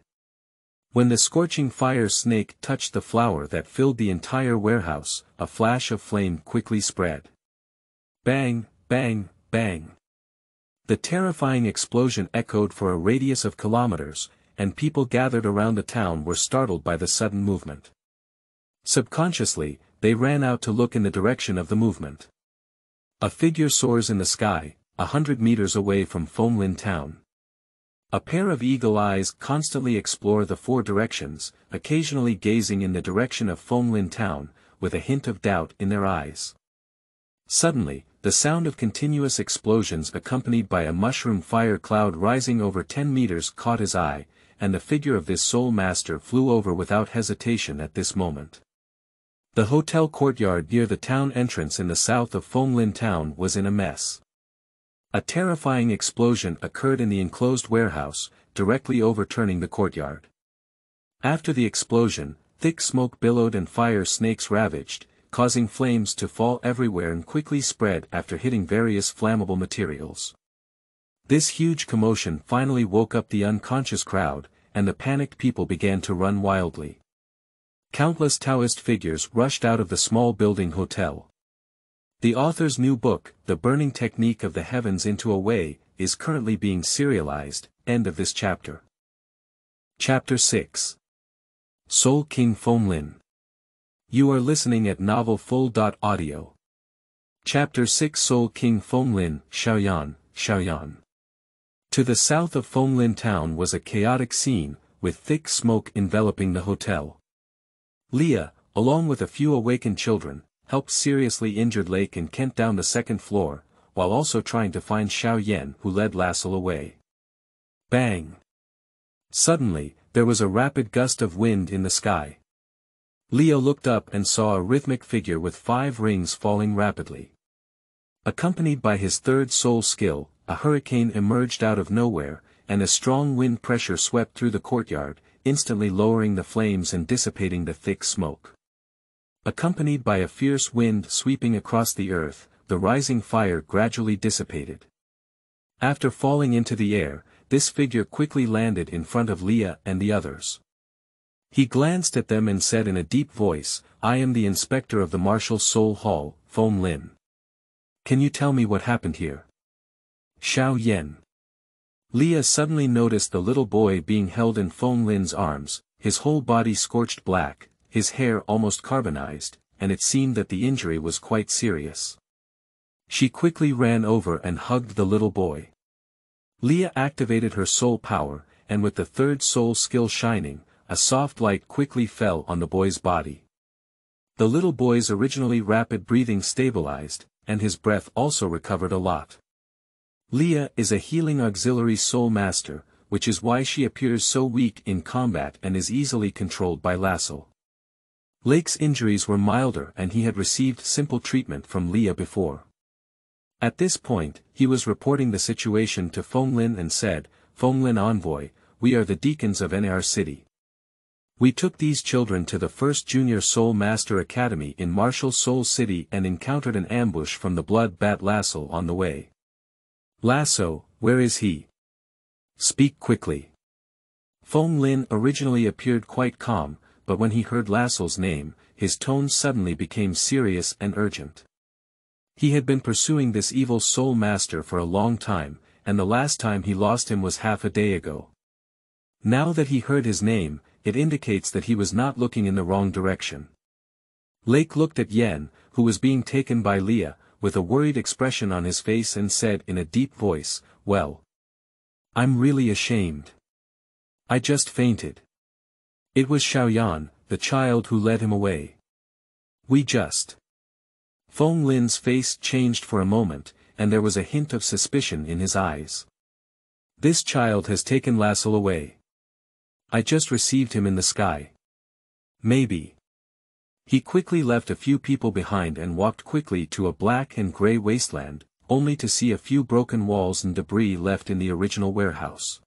When the scorching fire snake touched the flour that filled the entire warehouse, a flash of flame quickly spread. Bang, bang, bang. The terrifying explosion echoed for a radius of kilometers, and people gathered around the town were startled by the sudden movement. Subconsciously, they ran out to look in the direction of the movement. A figure soars in the sky, 100 meters away from Fenglin town. A pair of eagle eyes constantly explore the 4 directions, occasionally gazing in the direction of Fenglin town, with a hint of doubt in their eyes. Suddenly, the sound of continuous explosions accompanied by a mushroom fire cloud rising over 10 meters caught his eye, and the figure of this soul master flew over without hesitation at this moment. The hotel courtyard near the town entrance in the south of Fenglin town was in a mess. A terrifying explosion occurred in the enclosed warehouse, directly overturning the courtyard. After the explosion, thick smoke billowed and fire snakes ravaged, causing flames to fall everywhere and quickly spread after hitting various flammable materials. This huge commotion finally woke up the unconscious crowd, and the panicked people began to run wildly. Countless Taoist figures rushed out of the small building hotel. The author's new book, The Burning Technique of the Heavens into a Way, is currently being serialized. End of this chapter. Chapter 6. Soul King Fenglin. You are listening at novelfull.audio. Chapter 6 Soul King Fenglin, Shaoyan, Shaoyan. To the south of Fenglin town was a chaotic scene, with thick smoke enveloping the hotel. Leah, along with a few awakened children, helped seriously injured Lake and Kent down the 2nd floor, while also trying to find Xiao Yan who led Lassell away. Bang! Suddenly, there was a rapid gust of wind in the sky. Leo looked up and saw a rhythmic figure with 5 rings falling rapidly. Accompanied by his 3rd soul skill, a hurricane emerged out of nowhere, and a strong wind pressure swept through the courtyard, instantly lowering the flames and dissipating the thick smoke. Accompanied by a fierce wind sweeping across the earth, the rising fire gradually dissipated. After falling into the air, this figure quickly landed in front of Leah and the others. He glanced at them and said in a deep voice, "I am the inspector of the Martial Soul Hall, Fenglin. Can you tell me what happened here?" Xiao Yan. Leah suddenly noticed the little boy being held in Fenglin's arms, his whole body scorched black, his hair almost carbonized, and it seemed that the injury was quite serious. She quickly ran over and hugged the little boy. Leah activated her soul power, and with the 3rd soul skill shining, a soft light quickly fell on the boy's body. The little boy's originally rapid breathing stabilized, and his breath also recovered a lot. Leah is a healing auxiliary soul master, which is why she appears so weak in combat and is easily controlled by Lassell. Lake's injuries were milder and he had received simple treatment from Leah before. At this point, he was reporting the situation to Fenglin and said, "Fenglin Envoy, we are the deacons of NAR City. We took these children to the first Junior Soul Master Academy in Martial Soul City and encountered an ambush from the Blood Bat Lassell on the way. Lasso, where is he? Speak quickly." Fenglin originally appeared quite calm, but when he heard Lassell's name, his tone suddenly became serious and urgent. He had been pursuing this evil soul master for a long time, and the last time he lost him was half a day ago. Now that he heard his name, it indicates that he was not looking in the wrong direction. Lake looked at Yen, who was being taken by Leah, with a worried expression on his face and said in a deep voice, "Well, I'm really ashamed. I just fainted." It was Xiaoyan, the child who led him away. Fenglin's face changed for a moment, and there was a hint of suspicion in his eyes. "This child has taken Lassell away. I just received him in the sky. Maybe." He quickly left a few people behind and walked quickly to a black and grey wasteland, only to see a few broken walls and debris left in the original warehouse.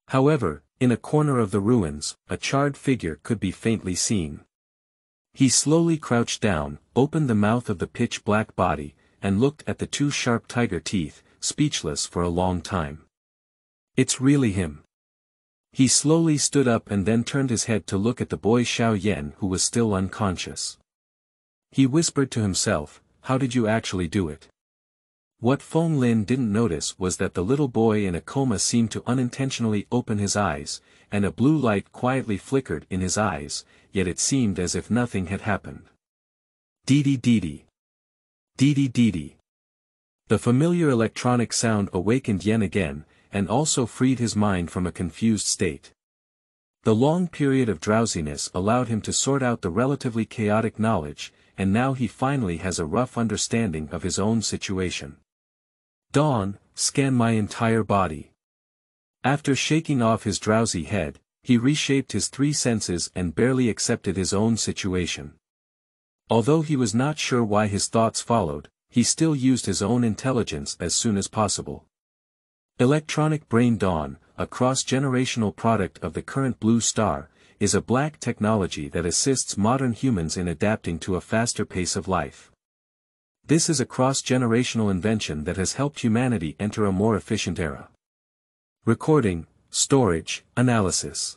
However, in a corner of the ruins, a charred figure could be faintly seen. He slowly crouched down, opened the mouth of the pitch-black body, and looked at the two sharp tiger teeth, speechless for a long time. "It's really him." He slowly stood up and then turned his head to look at the boy Xiaoyan, who was still unconscious. He whispered to himself, "How did you actually do it?" What Fenglin didn't notice was that the little boy in a coma seemed to unintentionally open his eyes, and a blue light quietly flickered in his eyes, yet it seemed as if nothing had happened. Dee-dee dee-dee. Dee-dee dee-dee. The familiar electronic sound awakened Yen again, and also freed his mind from a confused state. The long period of drowsiness allowed him to sort out the relatively chaotic knowledge, and now he finally has a rough understanding of his own situation. "Dawn, scan my entire body." After shaking off his drowsy head, he reshaped his three senses and barely accepted his own situation. Although he was not sure why his thoughts followed, he still used his own intelligence as soon as possible. Electronic Brain Dawn, a cross-generational product of the current Blue Star, is a black technology that assists modern humans in adapting to a faster pace of life. This is a cross-generational invention that has helped humanity enter a more efficient era. Recording, storage, analysis.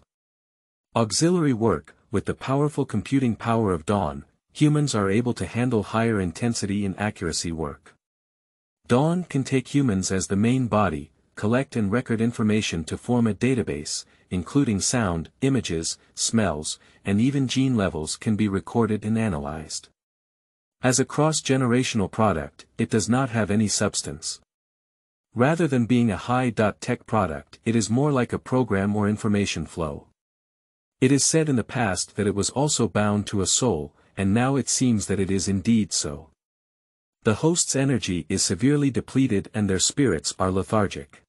Auxiliary work. With the powerful computing power of Dawn, humans are able to handle higher intensity and accuracy work. Dawn can take humans as the main body, collect and record information to form a database, including sound, images, smells, and even gene levels can be recorded and analyzed. As a cross-generational product, it does not have any substance. Rather than being a high-tech product, it is more like a program or information flow. It is said in the past that it was also bound to a soul, and now it seems that it is indeed so. The host's energy is severely depleted and their spirits are lethargic.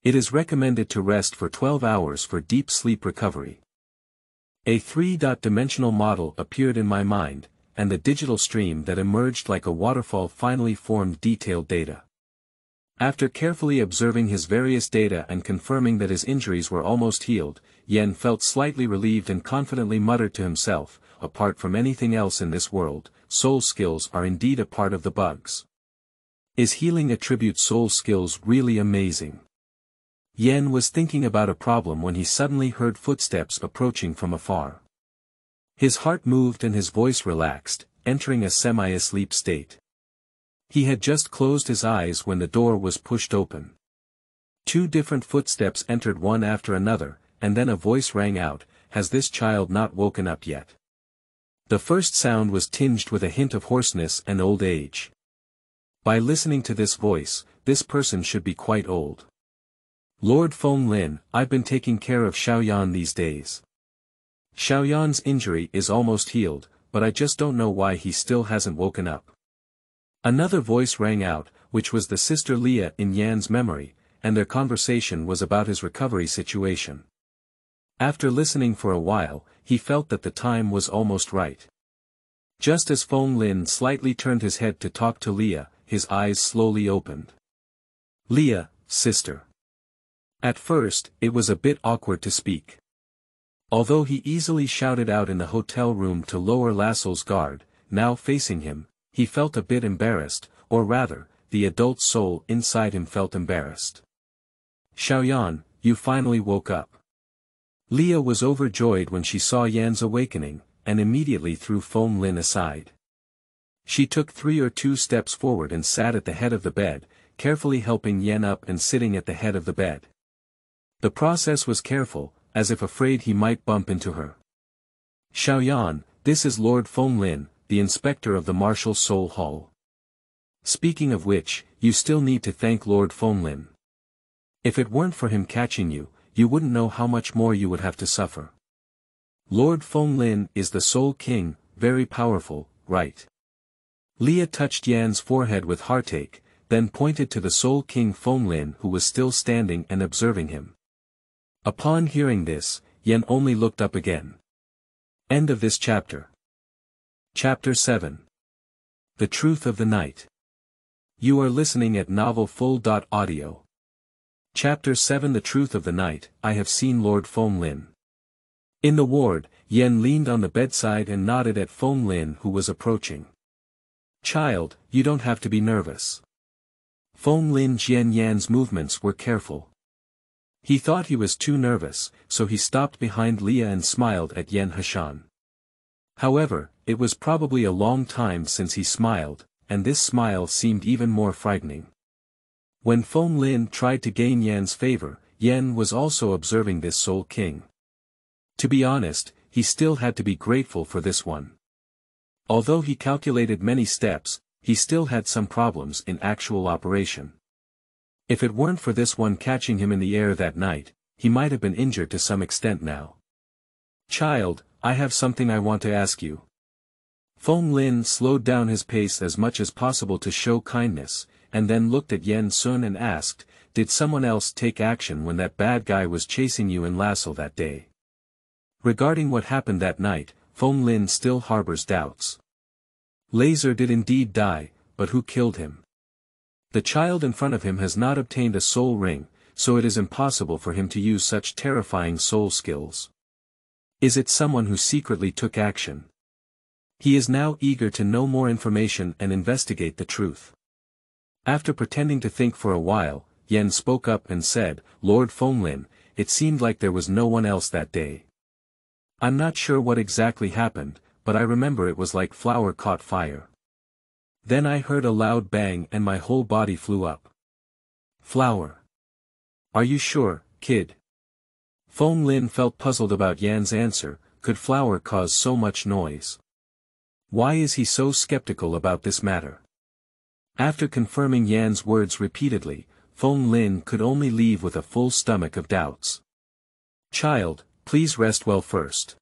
It is recommended to rest for 12 hours for deep sleep recovery. A three-dimensional model appeared in my mind, and the digital stream that emerged like a waterfall finally formed detailed data. After carefully observing his various data and confirming that his injuries were almost healed, Yen felt slightly relieved and confidently muttered to himself, "Apart from anything else in this world, soul skills are indeed a part of the bugs. Is healing attribute soul skills really amazing?" Yen was thinking about a problem when he suddenly heard footsteps approaching from afar. His heart moved and his voice relaxed, entering a semi-asleep state. He had just closed his eyes when the door was pushed open. Two different footsteps entered one after another, and then a voice rang out, "Has this child not woken up yet?" The first sound was tinged with a hint of hoarseness and old age. By listening to this voice, this person should be quite old. "Lord Fenglin, I've been taking care of Xiaoyan these days. Xiaoyan's injury is almost healed, but I just don't know why he still hasn't woken up." Another voice rang out, which was the sister Leah in Yan's memory, and their conversation was about his recovery situation. After listening for a while, he felt that the time was almost right. Just as Fenglin slightly turned his head to talk to Leah, his eyes slowly opened. "Leah, sister." At first, it was a bit awkward to speak. Although he easily shouted out in the hotel room to lower Lassel's guard, now facing him, he felt a bit embarrassed, or rather, the adult soul inside him felt embarrassed. "Xiaoyan, you finally woke up." Leah was overjoyed when she saw Yan's awakening, and immediately threw Fenglin aside. She took 3 or 2 steps forward and sat at the head of the bed, carefully helping Yan up and sitting at the head of the bed. The process was careful, as if afraid he might bump into her. Xiaoyan, this is Lord Fenglin, the inspector of the Martial Soul Hall. Speaking of which, you still need to thank Lord Fenglin. If it weren't for him catching you, you wouldn't know how much more you would have to suffer. Lord Fenglin is the Soul King, very powerful, right? Leah touched Yan's forehead with heartache, then pointed to the Soul King Fenglin who was still standing and observing him. Upon hearing this, Yan only looked up again. End of this chapter. Chapter 7. The Truth of the Night. You are listening at novelfull.audio. Chapter 7 The Truth of the Night. I have seen Lord Fenglin. In the ward, Yan leaned on the bedside and nodded at Fenglin who was approaching. Child, you don't have to be nervous. Fenglin Yan's movements were careful. He thought he was too nervous, so he stopped behind Leah and smiled at Yan Hashan. However, it was probably a long time since he smiled, and this smile seemed even more frightening. When Fenglin tried to gain Yan's favor, Yan was also observing this Soul King. To be honest, he still had to be grateful for this one. Although he calculated many steps, he still had some problems in actual operation. If it weren't for this one catching him in the air that night, he might have been injured to some extent now. Child, I have something I want to ask you. Fenglin slowed down his pace as much as possible to show kindness, and then looked at Yan Sun and asked, did someone else take action when that bad guy was chasing you in Lasso that day? Regarding what happened that night, Fenglin still harbors doubts. Laser did indeed die, but who killed him? The child in front of him has not obtained a soul ring, so it is impossible for him to use such terrifying soul skills. Is it someone who secretly took action? He is now eager to know more information and investigate the truth. After pretending to think for a while, Yan spoke up and said, Lord Fenglin, it seemed like there was no one else that day. I'm not sure what exactly happened, but I remember it was like flour caught fire. Then I heard a loud bang and my whole body flew up. Flour. Are you sure, kid? Fenglin felt puzzled about Yan's answer. Could flour cause so much noise? Why is he so skeptical about this matter? After confirming Yan's words repeatedly, Fenglin could only leave with a full stomach of doubts. Child, please rest well first.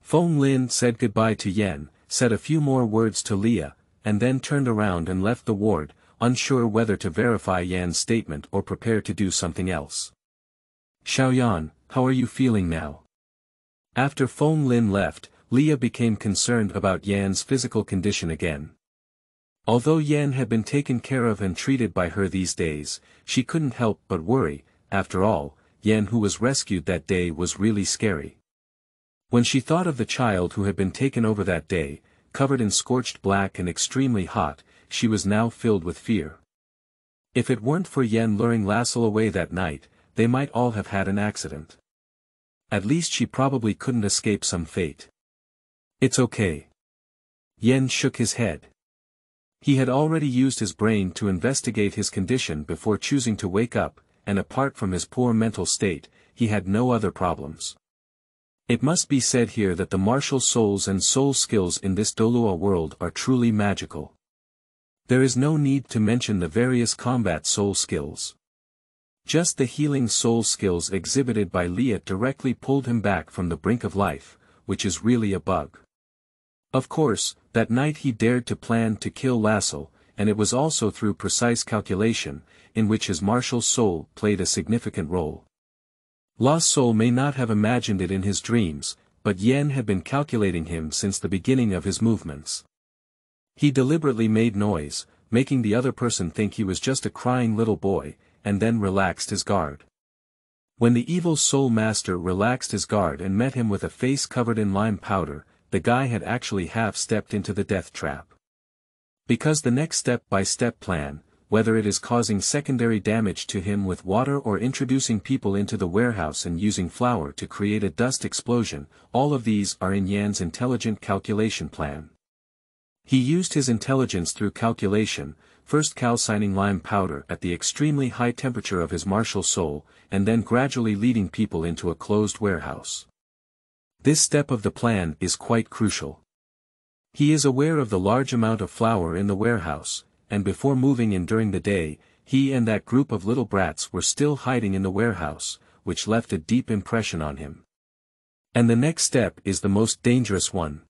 Fenglin said goodbye to Yan, said a few more words to Leah, and then turned around and left the ward, unsure whether to verify Yan's statement or prepare to do something else. Xiaoyan, how are you feeling now? After Fenglin left, Leah became concerned about Yan's physical condition again. Although Yan had been taken care of and treated by her these days, she couldn't help but worry. After all, Yan who was rescued that day was really scary. When she thought of the child who had been taken over that day, covered in scorched black and extremely hot, she was now filled with fear. If it weren't for Yan luring Lassell away that night, they might all have had an accident. At least she probably couldn't escape some fate. It's okay. Yan shook his head. He had already used his brain to investigate his condition before choosing to wake up, and apart from his poor mental state, he had no other problems. It must be said here that the martial souls and soul skills in this Douluo world are truly magical. There is no need to mention the various combat soul skills. Just the healing soul skills exhibited by Leah directly pulled him back from the brink of life, which is really a bug. Of course, that night he dared to plan to kill Lassell, and it was also through precise calculation, in which his martial soul played a significant role. Lost Soul may not have imagined it in his dreams, but Yan had been calculating him since the beginning of his movements. He deliberately made noise, making the other person think he was just a crying little boy, and then relaxed his guard. When the evil soul master relaxed his guard and met him with a face covered in lime powder, the guy had actually half-stepped into the death trap. Because the next step-by-step plan, whether it is causing secondary damage to him with water or introducing people into the warehouse and using flour to create a dust explosion, all of these are in Yan's intelligent calculation plan. He used his intelligence through calculation, first calcining lime powder at the extremely high temperature of his martial soul, and then gradually leading people into a closed warehouse. This step of the plan is quite crucial. He is aware of the large amount of flour in the warehouse, and before moving in during the day, he and that group of little brats were still hiding in the warehouse, which left a deep impression on him. And the next step is the most dangerous one.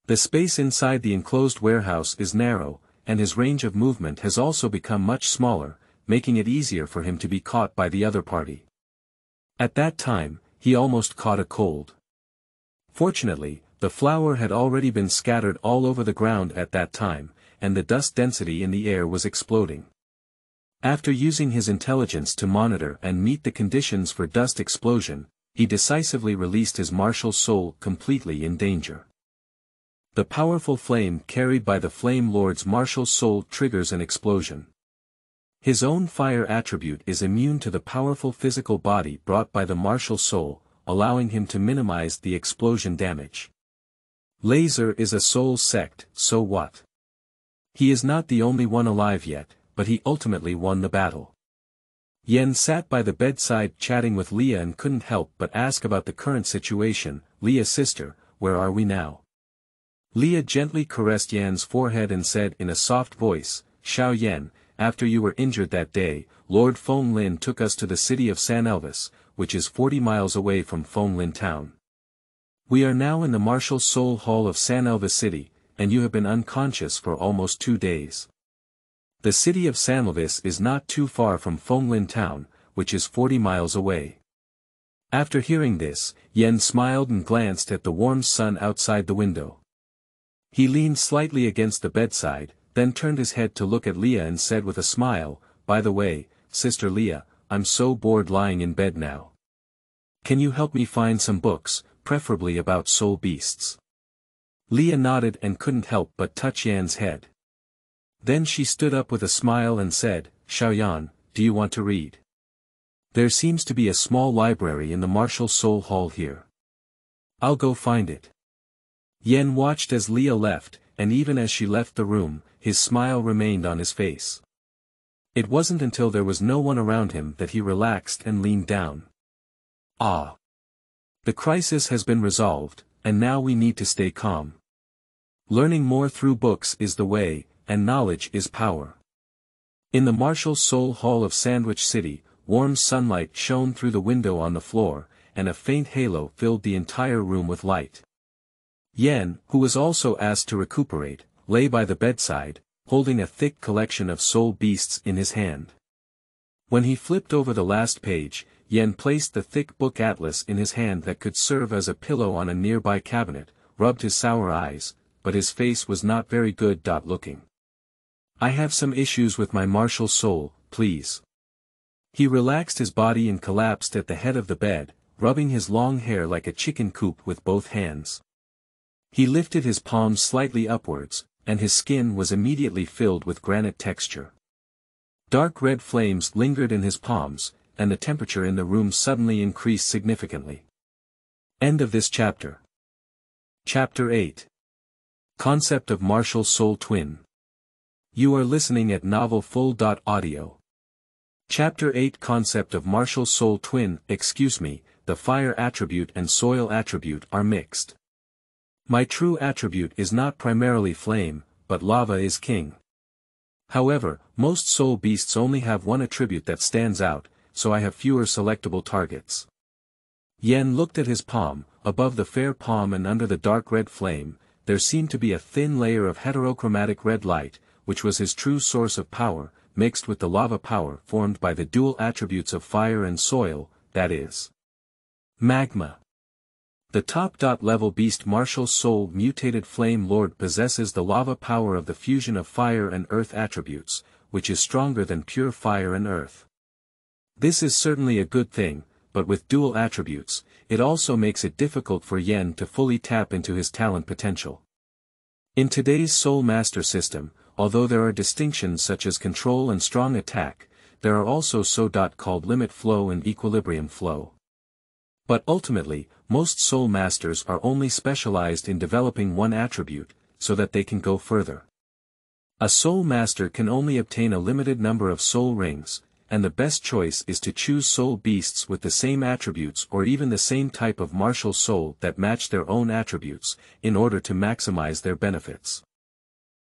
The space inside the enclosed warehouse is narrow, and his range of movement has also become much smaller, making it easier for him to be caught by the other party. At that time, he almost caught a cold. Fortunately, the flour had already been scattered all over the ground at that time, and the dust density in the air was exploding. After using his intelligence to monitor and meet the conditions for dust explosion, he decisively released his martial soul completely in danger. The powerful flame carried by the Flame Lord's martial soul triggers an explosion. His own fire attribute is immune to the powerful physical body brought by the martial soul, allowing him to minimize the explosion damage. Laser is a soul sect, so what? He is not the only one alive yet, but he ultimately won the battle. Yen sat by the bedside chatting with Leah and couldn't help but ask about the current situation. Leah, sister, where are we now? Leah gently caressed Yan's forehead and said in a soft voice, Xiao Yan, after you were injured that day, Lord Fenglin took us to the city of San Elvis, which is 40 miles away from Fenglin town. We are now in the Martial Soul Hall of San Elvis City, and you have been unconscious for almost 2 days. The city of San Elvis is not too far from Fenglin town, which is 40 miles away. After hearing this, Yen smiled and glanced at the warm sun outside the window. He leaned slightly against the bedside, then turned his head to look at Leah and said with a smile, by the way, Sister Leah, I'm so bored lying in bed now. Can you help me find some books, preferably about soul beasts? Leah nodded and couldn't help but touch Yan's head. Then she stood up with a smile and said, Xiaoyan, do you want to read? There seems to be a small library in the Martial Soul Hall here. I'll go find it. Yen watched as Leah left, and even as she left the room, his smile remained on his face. It wasn't until there was no one around him that he relaxed and leaned down. Ah! The crisis has been resolved, and now we need to stay calm. Learning more through books is the way, and knowledge is power. In the Martial Soul Hall of Sandwich City, warm sunlight shone through the window on the floor, and a faint halo filled the entire room with light. Yen, who was also asked to recuperate, lay by the bedside, holding a thick collection of soul beasts in his hand. When he flipped over the last page, Yen placed the thick book atlas in his hand that could serve as a pillow on a nearby cabinet, rubbed his sour eyes, but his face was not very good looking. I have some issues with my martial soul, please. He relaxed his body and collapsed at the head of the bed, rubbing his long hair like a chicken coop with both hands. He lifted his palms slightly upwards, and his skin was immediately filled with granite texture. Dark red flames lingered in his palms, and the temperature in the room suddenly increased significantly. End of this chapter. Chapter 8. Concept of Martial Soul Twin. You are listening at novelfull.audio. Chapter 8 Concept of Martial Soul Twin. Excuse me, the fire attribute and soil attribute are mixed. My true attribute is not primarily flame, but lava is king. However, most soul beasts only have one attribute that stands out, so I have fewer selectable targets. Yen looked at his palm. Above the fair palm and under the dark red flame, there seemed to be a thin layer of heterochromatic red light, which was his true source of power, mixed with the lava power formed by the dual attributes of fire and soil, that is, magma. The top-level beast Martial Soul Mutated Flame Lord possesses the lava power of the fusion of fire and earth attributes, which is stronger than pure fire and earth. This is certainly a good thing, but with dual attributes, it also makes it difficult for Yen to fully tap into his talent potential. In today's Soul Master system, although there are distinctions such as control and strong attack, there are also so-called limit flow and equilibrium flow. But ultimately, most Soul Masters are only specialized in developing one attribute, so that they can go further. A soul master can only obtain a limited number of soul rings, and the best choice is to choose soul beasts with the same attributes or even the same type of martial soul that match their own attributes, in order to maximize their benefits.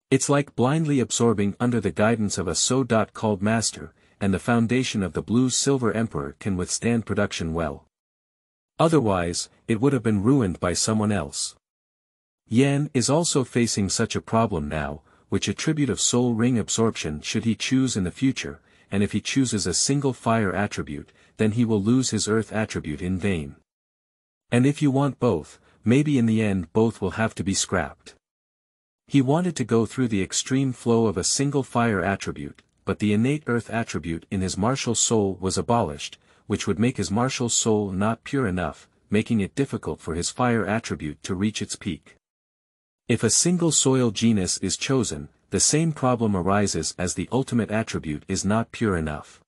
It's like blindly absorbing under the guidance of a so-called master, and the foundation of the Blue-Silver Emperor can withstand production well. Otherwise, it would have been ruined by someone else. Yan is also facing such a problem now, which attribute of soul ring absorption should he choose in the future, and if he chooses a single fire attribute, then he will lose his earth attribute in vain. And if you want both, maybe in the end both will have to be scrapped. He wanted to go through the extreme flow of a single fire attribute, but the innate earth attribute in his martial soul was abolished, which would make his martial soul not pure enough, making it difficult for his fire attribute to reach its peak. If a single soil genus is chosen, the same problem arises as the ultimate attribute is not pure enough.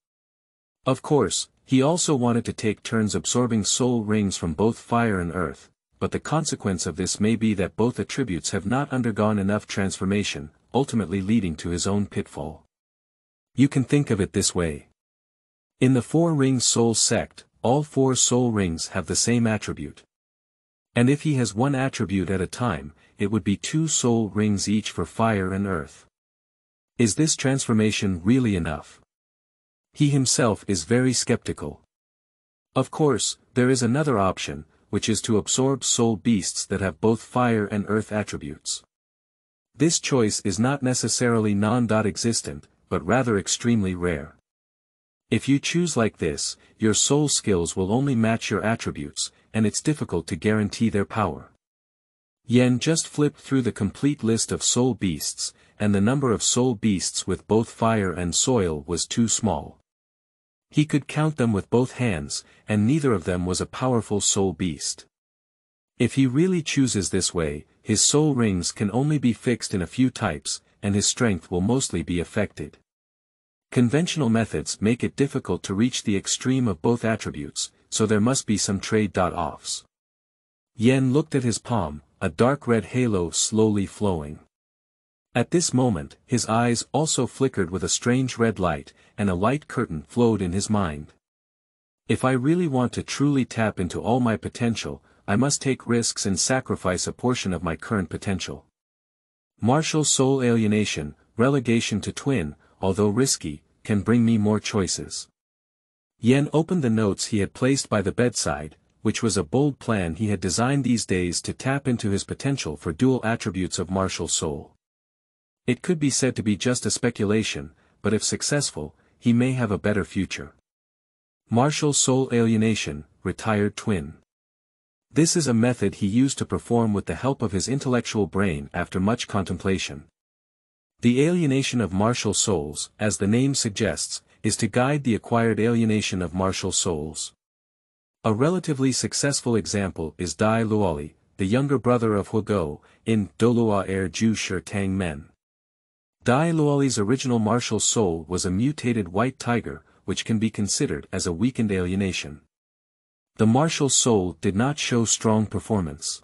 Of course, he also wanted to take turns absorbing soul rings from both fire and earth, but the consequence of this may be that both attributes have not undergone enough transformation, ultimately leading to his own pitfall. You can think of it this way. In the four-ring soul sect, all four soul rings have the same attribute. And if he has one attribute at a time, it would be 2 soul rings each for fire and earth. Is this transformation really enough? He himself is very skeptical. Of course, there is another option, which is to absorb soul beasts that have both fire and earth attributes. This choice is not necessarily non-existent, but rather extremely rare. If you choose like this, your soul skills will only match your attributes, and it's difficult to guarantee their power. Yan just flipped through the complete list of soul beasts, and the number of soul beasts with both fire and soil was too small. He could count them with both hands, and neither of them was a powerful soul beast. If he really chooses this way, his soul rings can only be fixed in a few types, and his strength will mostly be affected. Conventional methods make it difficult to reach the extreme of both attributes, so there must be some trade-offs. Yan looked at his palm, a dark red halo slowly flowing. At this moment, his eyes also flickered with a strange red light, and a light curtain flowed in his mind. If I really want to truly tap into all my potential, I must take risks and sacrifice a portion of my current potential. Martial soul alienation, relegation to twin, although risky, can bring me more choices. Yan opened the notes he had placed by the bedside, which was a bold plan he had designed these days to tap into his potential for dual attributes of martial soul. It could be said to be just a speculation, but if successful, he may have a better future. Martial soul alienation, retired twin. This is a method he used to perform with the help of his intellectual brain after much contemplation. The alienation of martial souls, as the name suggests, is to guide the acquired alienation of martial souls. A relatively successful example is Dai Luoli, the younger brother of Hugo, in Douluo Ju Shi Tang Men. Dai Luoli's original martial soul was a mutated white tiger, which can be considered as a weakened alienation. The martial soul did not show strong performance.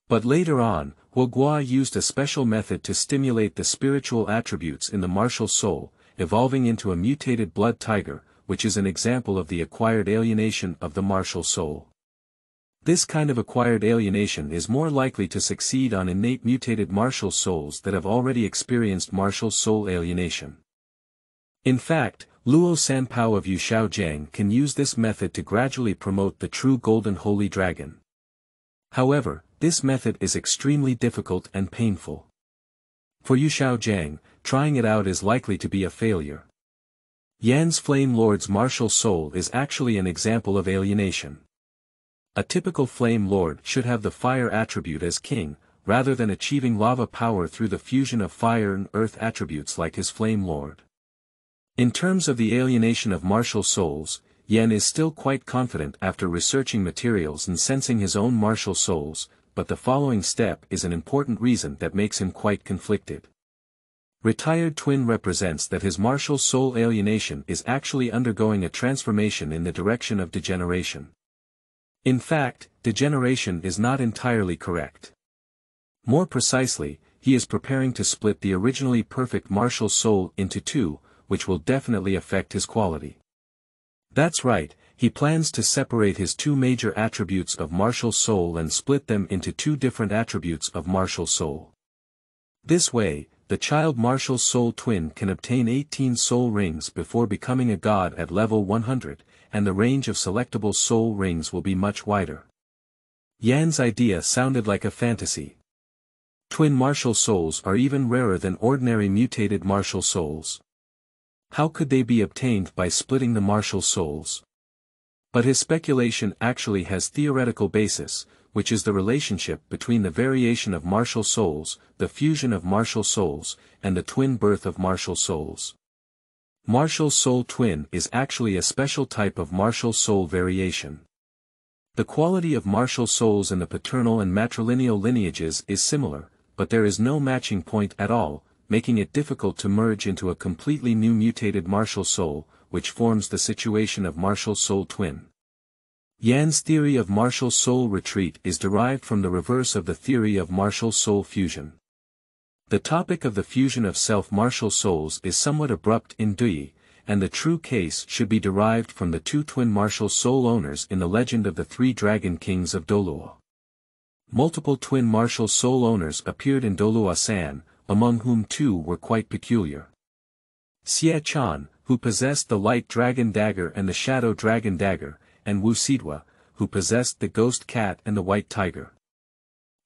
But later on, Hugo used a special method to stimulate the spiritual attributes in the martial soul, evolving into a mutated blood tiger, which is an example of the acquired alienation of the martial soul. This kind of acquired alienation is more likely to succeed on innate mutated martial souls that have already experienced martial soul alienation. In fact, Luo Sanpao of Yushaojiang can use this method to gradually promote the true golden holy dragon. However, this method is extremely difficult and painful. For Yushaojiang, trying it out is likely to be a failure. Yan's Flame Lord's martial soul is actually an example of alienation. A typical Flame Lord should have the fire attribute as king, rather than achieving lava power through the fusion of fire and earth attributes like his Flame Lord. In terms of the alienation of martial souls, Yan is still quite confident after researching materials and sensing his own martial souls, but the following step is an important reason that makes him quite conflicted. Retired twin represents that his martial soul alienation is actually undergoing a transformation in the direction of degeneration. In fact, degeneration is not entirely correct. More precisely, he is preparing to split the originally perfect martial soul into two, which will definitely affect his quality. That's right, he plans to separate his two major attributes of martial soul and split them into two different attributes of martial soul. This way, the child martial soul twin can obtain 18 soul rings before becoming a god at level 100, and the range of selectable soul rings will be much wider. Yan's idea sounded like a fantasy. Twin martial souls are even rarer than ordinary mutated martial souls. How could they be obtained by splitting the martial souls? But his speculation actually has theoretical basis, which is the relationship between the variation of martial souls, the fusion of martial souls, and the twin birth of martial souls. Martial soul twin is actually a special type of martial soul variation. The quality of martial souls in the paternal and matrilineal lineages is similar, but there is no matching point at all, making it difficult to merge into a completely new mutated martial soul, which forms the situation of martial soul twin. Yan's theory of martial soul retreat is derived from the reverse of the theory of martial soul fusion. The topic of the fusion of self-martial souls is somewhat abrupt in Douluo, and the true case should be derived from the two twin martial soul owners in the legend of the three dragon kings of Douluo. Multiple twin martial soul owners appeared in Douluo-san, among whom two were quite peculiar. Xie-chan, who possessed the light dragon dagger and the shadow dragon dagger, and Wu Sidwa, who possessed the ghost cat and the white tiger.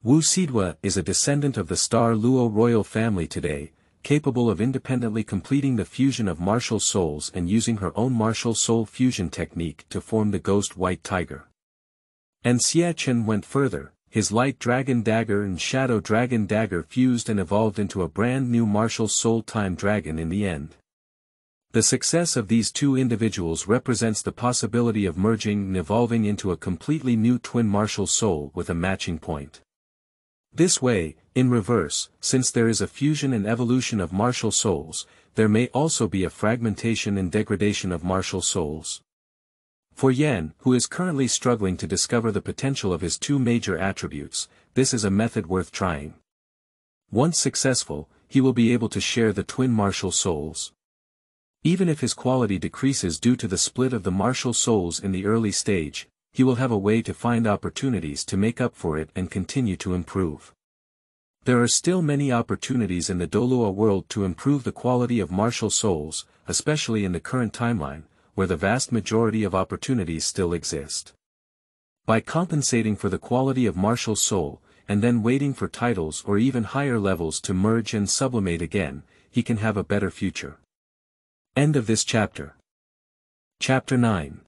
Wu Sidwa is a descendant of the Star Luo royal family today, capable of independently completing the fusion of martial souls and using her own martial soul fusion technique to form the ghost white tiger. And Xie-chan went further. His light dragon dagger and shadow dragon dagger fused and evolved into a brand new martial soul time dragon in the end. The success of these two individuals represents the possibility of merging and evolving into a completely new twin martial soul with a matching point. This way, in reverse, since there is a fusion and evolution of martial souls, there may also be a fragmentation and degradation of martial souls. For Yan, who is currently struggling to discover the potential of his two major attributes, this is a method worth trying. Once successful, he will be able to share the twin martial souls. Even if his quality decreases due to the split of the martial souls in the early stage, he will have a way to find opportunities to make up for it and continue to improve. There are still many opportunities in the Douluo world to improve the quality of martial souls, especially in the current timeline, where the vast majority of opportunities still exist. By compensating for the quality of martial soul, and then waiting for titles or even higher levels to merge and sublimate again, he can have a better future. End of this chapter. Chapter 9.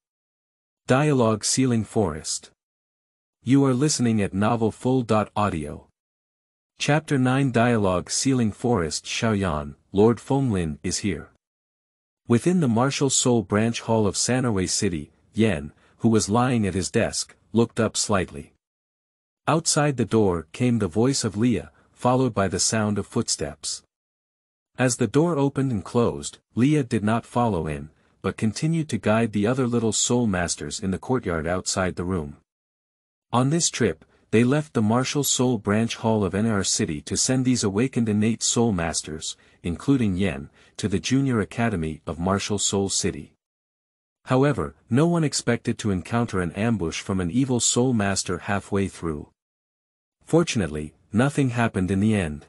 Dialogue Sealing Forest. You are listening at novelfull.audio. Chapter 9 Dialogue Sealing Forest. Xiaoyan, Lord Fenglin is here. Within the martial soul branch hall of Sanaway City, Yan, who was lying at his desk, looked up slightly. Outside the door came the voice of Leah, followed by the sound of footsteps. As the door opened and closed, Leah did not follow in, but continued to guide the other little soul masters in the courtyard outside the room. On this trip, they left the martial soul branch hall of NR City to send these awakened innate soul masters, including Yan, to the Junior Academy of Martial Soul City. However, no one expected to encounter an ambush from an evil soul master halfway through. Fortunately, nothing happened in the end.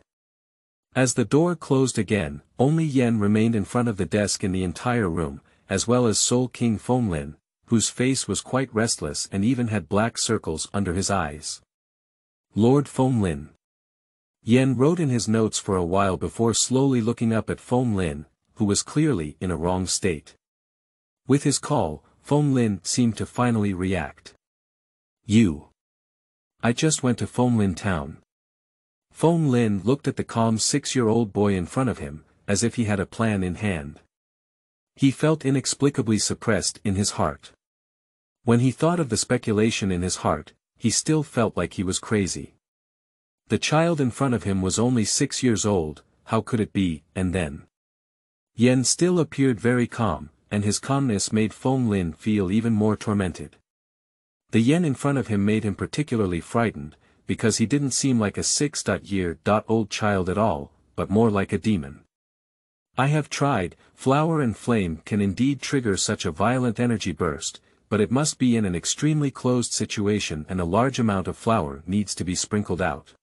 As the door closed again, only Yan remained in front of the desk in the entire room, as well as Soul King Fenglin, whose face was quite restless and even had black circles under his eyes. Lord Fenglin. Yan wrote in his notes for a while before slowly looking up at Fenglin, who was clearly in a wrong state. With his call, Fenglin seemed to finally react. You. I just went to Fenglin town. Fenglin looked at the calm 6-year-old boy in front of him, as if he had a plan in hand. He felt inexplicably suppressed in his heart. When he thought of the speculation in his heart, he still felt like he was crazy. The child in front of him was only 6 years old, how could it be, and then? Yan still appeared very calm, and his calmness made Fenglin feel even more tormented. The Yan in front of him made him particularly frightened, because he didn't seem like a 6-year-old child at all, but more like a demon. I have tried. Flower and flame can indeed trigger such a violent energy burst, but it must be in an extremely closed situation and a large amount of flour needs to be sprinkled out.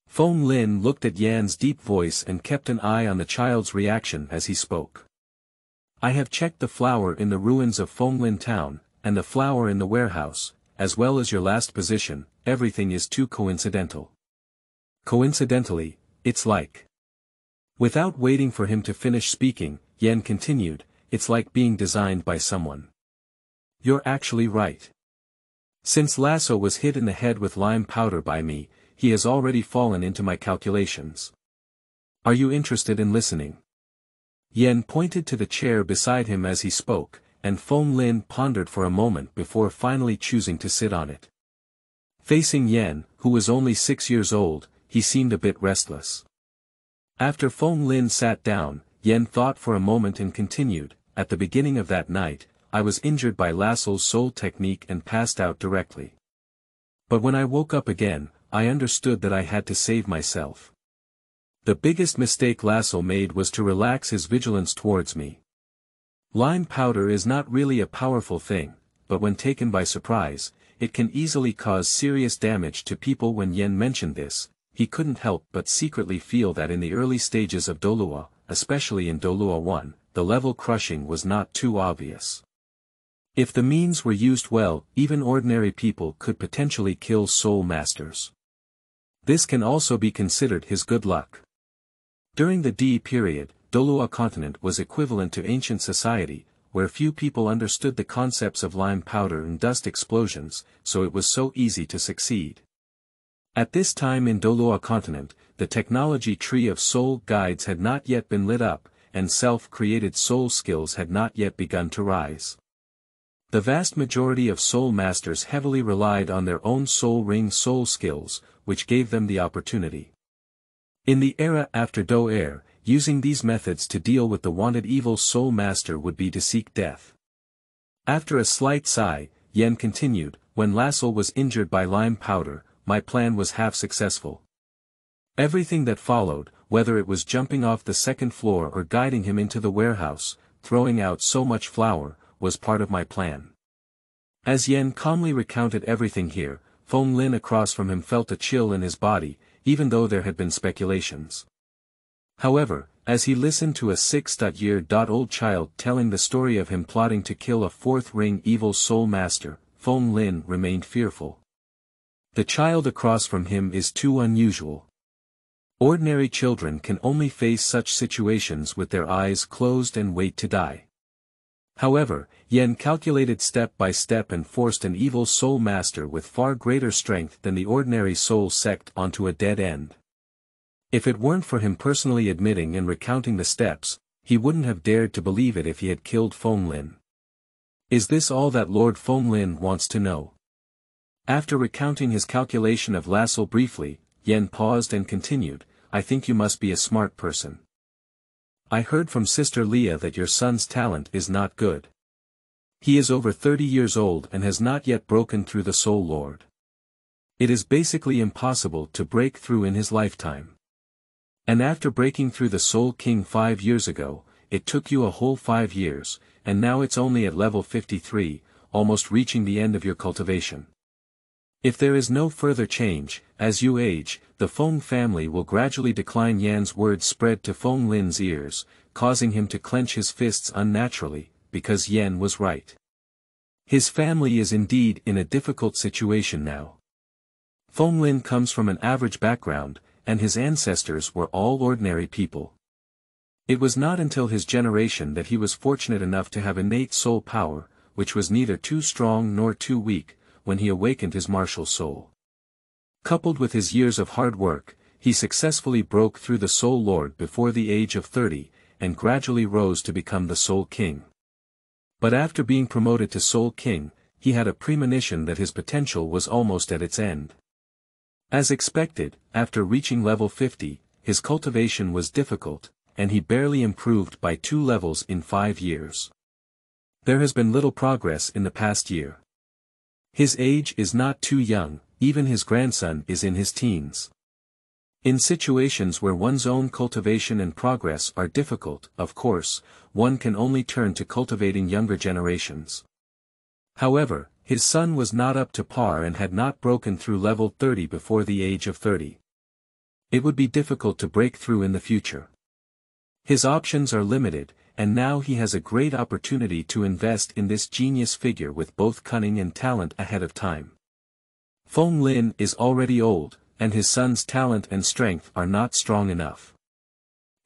Fenglin looked at Yan's deep voice and kept an eye on the child's reaction as he spoke. I have checked the flour in the ruins of Fenglin town, and the flour in the warehouse, as well as your last position. Everything is too coincidental. Coincidentally, it's like. Without waiting for him to finish speaking, Yan continued, it's like being designed by someone. You're actually right. Since Lasso was hit in the head with lime powder by me, he has already fallen into my calculations. Are you interested in listening? Yan pointed to the chair beside him as he spoke, and Fenglin pondered for a moment before finally choosing to sit on it. Facing Yan, who was only 6 years old, he seemed a bit restless. After Fenglin sat down, Yan thought for a moment and continued, at the beginning of that night, I was injured by Lasso's soul technique and passed out directly. But when I woke up again, I understood that I had to save myself. The biggest mistake Lasso made was to relax his vigilance towards me. Lime powder is not really a powerful thing, but when taken by surprise, it can easily cause serious damage to people. When Yan mentioned this, he couldn't help but secretly feel that in the early stages of Douluo, especially in Douluo 1, the level crushing was not too obvious. If the means were used well, even ordinary people could potentially kill soul masters. This can also be considered his good luck. During the D period, Douluo continent was equivalent to ancient society, where few people understood the concepts of lime powder and dust explosions, so it was so easy to succeed. At this time in Douluo continent, the technology tree of soul guides had not yet been lit up, and self-created soul skills had not yet begun to rise. The vast majority of soul masters heavily relied on their own soul ring soul skills, which gave them the opportunity. In the era after Do-Er, using these methods to deal with the wanted evil soul master would be to seek death. After a slight sigh, Yan continued, when Lasso was injured by lime powder, my plan was half successful. Everything that followed, whether it was jumping off the second floor or guiding him into the warehouse, throwing out so much flour, was part of my plan. As Yan calmly recounted everything here, Fenglin across from him felt a chill in his body, even though there had been speculations. However, as he listened to a 6-year-old child telling the story of him plotting to kill a fourth-ring evil soul master, Fenglin remained fearful. The child across from him is too unusual. Ordinary children can only face such situations with their eyes closed and wait to die. However, Yan calculated step by step and forced an evil soul master with far greater strength than the ordinary soul sect onto a dead end. If it weren't for him personally admitting and recounting the steps, he wouldn't have dared to believe it if he had killed Fenglin. Is this all that Lord Fenglin wants to know? After recounting his calculation of Lasso briefly, Yan paused and continued, I think you must be a smart person. I heard from Sister Leah that your son's talent is not good. He is over 30 years old and has not yet broken through the Soul Lord. It is basically impossible to break through in his lifetime. And after breaking through the Soul King 5 years ago, it took you a whole 5 years, and now it's only at level 53, almost reaching the end of your cultivation. If there is no further change, as you age, the Feng family will gradually decline. Yan's words spread to Fenglin's ears, causing him to clench his fists unnaturally, because Yan was right. His family is indeed in a difficult situation now. Fenglin comes from an average background, and his ancestors were all ordinary people. It was not until his generation that he was fortunate enough to have innate soul power, which was neither too strong nor too weak, when he awakened his martial soul. Coupled with his years of hard work, he successfully broke through the Soul Lord before the age of 30, and gradually rose to become the Soul King. But after being promoted to Soul King, he had a premonition that his potential was almost at its end. As expected, after reaching level 50, his cultivation was difficult, and he barely improved by 2 levels in 5 years. There has been little progress in the past year. His age is not too young, even his grandson is in his teens. In situations where one's own cultivation and progress are difficult, of course, one can only turn to cultivating younger generations. However, his son was not up to par and had not broken through level 30 before the age of 30. It would be difficult to break through in the future. His options are limited, and now he has a great opportunity to invest in this genius figure with both cunning and talent ahead of time. Fenglin is already old, and his son's talent and strength are not strong enough.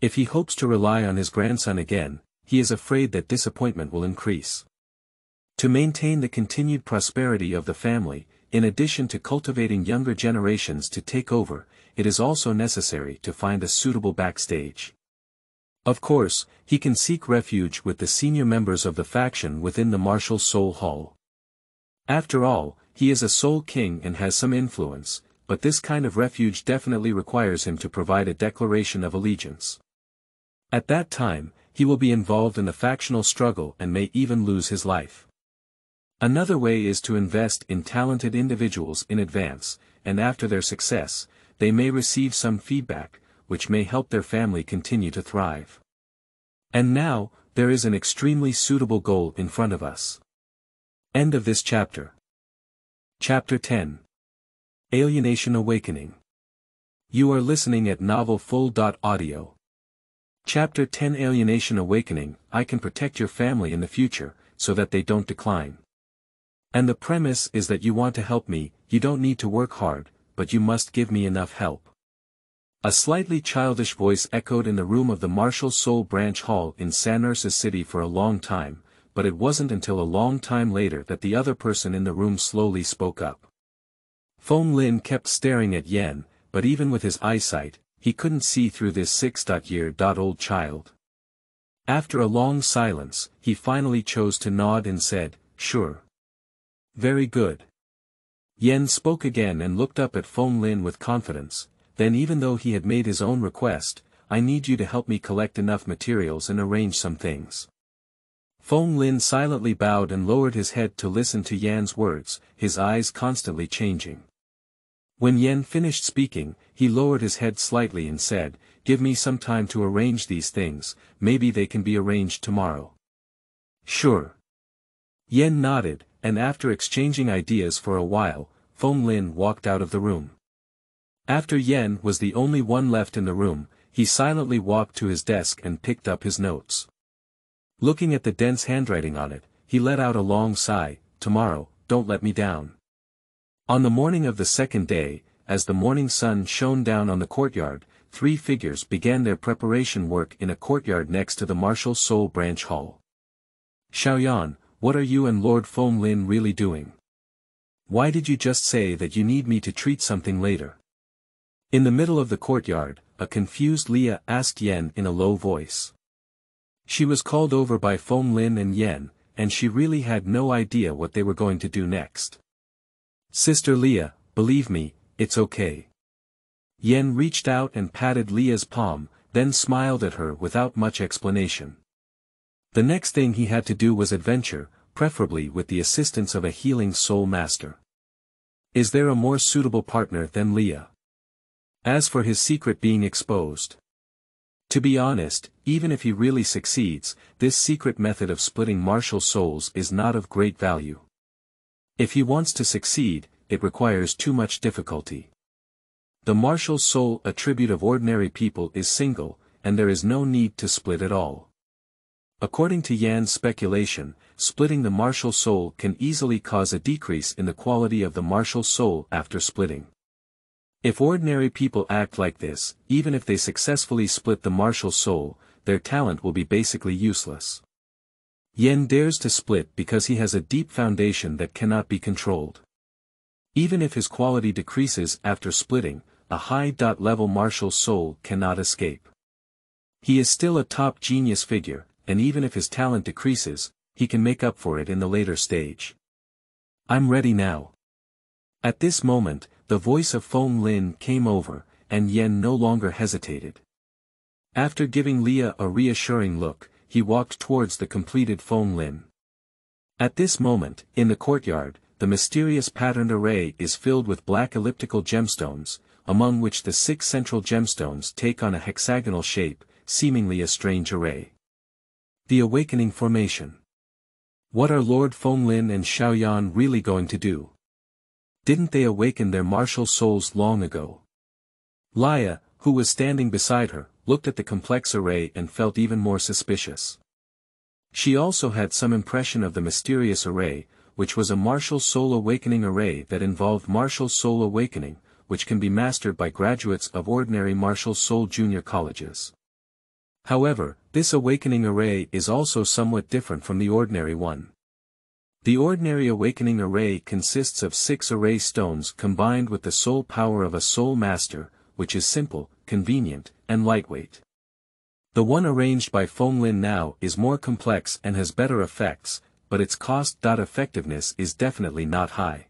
If he hopes to rely on his grandson again, he is afraid that disappointment will increase. To maintain the continued prosperity of the family, in addition to cultivating younger generations to take over, it is also necessary to find a suitable backstage. Of course, he can seek refuge with the senior members of the faction within the Martial Soul Hall. After all, he is a Soul King and has some influence, but this kind of refuge definitely requires him to provide a declaration of allegiance. At that time, he will be involved in the factional struggle and may even lose his life. Another way is to invest in talented individuals in advance, and after their success, they may receive some feedback, which may help their family continue to thrive. And now, there is an extremely suitable goal in front of us. End of this chapter. Chapter 10. Alienation Awakening. You are listening at novelfull.audio. Chapter 10 Alienation Awakening. I can protect your family in the future, so that they don't decline. And the premise is that you want to help me, you don't need to work hard, but you must give me enough help. A slightly childish voice echoed in the room of the Martial Soul Branch Hall in Sanursa City for a long time, but it wasn't until a long time later that the other person in the room slowly spoke up. Fenglin kept staring at Yen, but even with his eyesight, he couldn't see through this 6-year-old child. After a long silence, he finally chose to nod and said, "Sure. Very good." Yen spoke again and looked up at Fenglin with confidence, then even though he had made his own request, "I need you to help me collect enough materials and arrange some things." Fenglin silently bowed and lowered his head to listen to Yan's words, his eyes constantly changing. When Yen finished speaking, he lowered his head slightly and said, "Give me some time to arrange these things, maybe they can be arranged tomorrow." "Sure." Yen nodded, and after exchanging ideas for a while, Fenglin walked out of the room. After Yen was the only one left in the room, he silently walked to his desk and picked up his notes. Looking at the dense handwriting on it, he let out a long sigh. "Tomorrow, don't let me down." On the morning of the second day, as the morning sun shone down on the courtyard, 3 figures began their preparation work in a courtyard next to the Martial Soul Branch Hall. "Xiaoyan, what are you and Lord Fenglin really doing? Why did you just say that you need me to treat something later?" In the middle of the courtyard, a confused Leah asked Yen in a low voice. She was called over by Fenglin and Yen, and she really had no idea what they were going to do next. "Sister Leah, believe me, it's okay." Yen reached out and patted Leah's palm, then smiled at her without much explanation. The next thing he had to do was adventure, preferably with the assistance of a healing soul master. Is there a more suitable partner than Leah? As for his secret being exposed, to be honest, even if he really succeeds, this secret method of splitting martial souls is not of great value. If he wants to succeed, it requires too much difficulty. The martial soul attribute of ordinary people is single, and there is no need to split at all. According to Yan's speculation, splitting the martial soul can easily cause a decrease in the quality of the martial soul after splitting. If ordinary people act like this, even if they successfully split the martial soul, their talent will be basically useless. Yen dares to split because he has a deep foundation that cannot be controlled. Even if his quality decreases after splitting, a high-level martial soul cannot escape. He is still a top genius figure, and even if his talent decreases, he can make up for it in the later stage. "I'm ready now." At this moment, the voice of Fenglin came over, and Yen no longer hesitated. After giving Leah a reassuring look, he walked towards the completed Fenglin. At this moment, in the courtyard, the mysterious patterned array is filled with black elliptical gemstones, among which the 6 central gemstones take on a hexagonal shape, seemingly a strange array. The Awakening Formation. What are Lord Fenglin and Xiaoyan really going to do? Didn't they awaken their martial souls long ago? Lia, who was standing beside her, looked at the complex array and felt even more suspicious. She also had some impression of the mysterious array, which was a martial soul awakening array that involved martial soul awakening, which can be mastered by graduates of ordinary martial soul junior colleges. However, this awakening array is also somewhat different from the ordinary one. The ordinary awakening array consists of 6 array stones combined with the soul power of a soul master, which is simple, convenient, and lightweight. The one arranged by Fenglin now is more complex and has better effects, but its cost-effectiveness is definitely not high.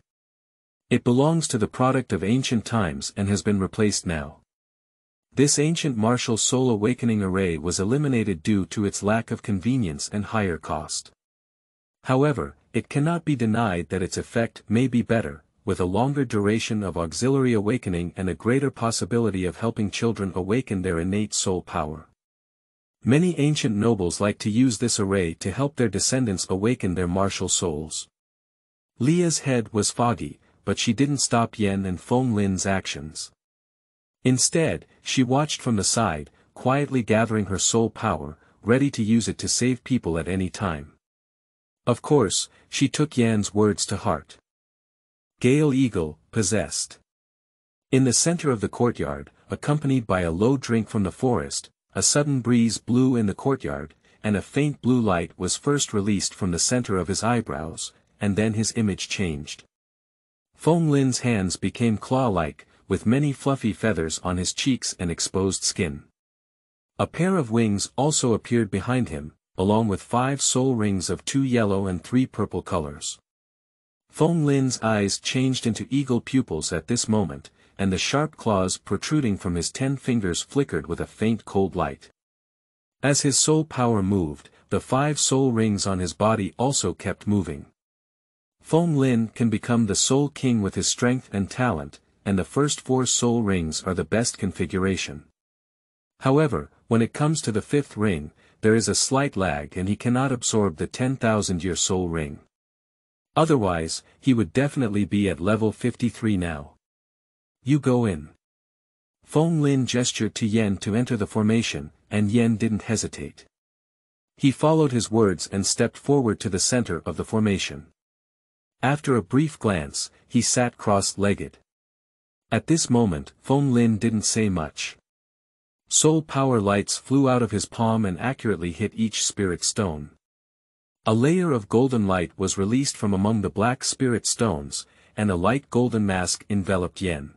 It belongs to the product of ancient times and has been replaced now. This ancient martial soul awakening array was eliminated due to its lack of convenience and higher cost. However, it cannot be denied that its effect may be better, with a longer duration of auxiliary awakening and a greater possibility of helping children awaken their innate soul power. Many ancient nobles like to use this array to help their descendants awaken their martial souls. Lia's head was foggy, but she didn't stop Yan and Fenglin's actions. Instead, she watched from the side, quietly gathering her soul power, ready to use it to save people at any time. Of course, she took Yan's words to heart. Gale Eagle, possessed. In the center of the courtyard, accompanied by a low drink from the forest, a sudden breeze blew in the courtyard, and a faint blue light was first released from the center of his eyebrows, and then his image changed. Fenglin's hands became claw-like, with many fluffy feathers on his cheeks and exposed skin. A pair of wings also appeared behind him, along with 5 soul rings of 2 yellow and 3 purple colors. Fenglin's eyes changed into eagle pupils at this moment, and the sharp claws protruding from his 10 fingers flickered with a faint cold light. As his soul power moved, the 5 soul rings on his body also kept moving. Fenglin can become the soul king with his strength and talent, and the first 4 soul rings are the best configuration. However, when it comes to the 5th ring, there is a slight lag and he cannot absorb the 10,000-year soul ring. Otherwise, he would definitely be at level 53 now. You go in. Fenglin gestured to Yan to enter the formation, and Yan didn't hesitate. He followed his words and stepped forward to the center of the formation. After a brief glance, he sat cross-legged. At this moment, Fenglin didn't say much. Soul power lights flew out of his palm and accurately hit each spirit stone. A layer of golden light was released from among the black spirit stones, and a light golden mask enveloped Yan.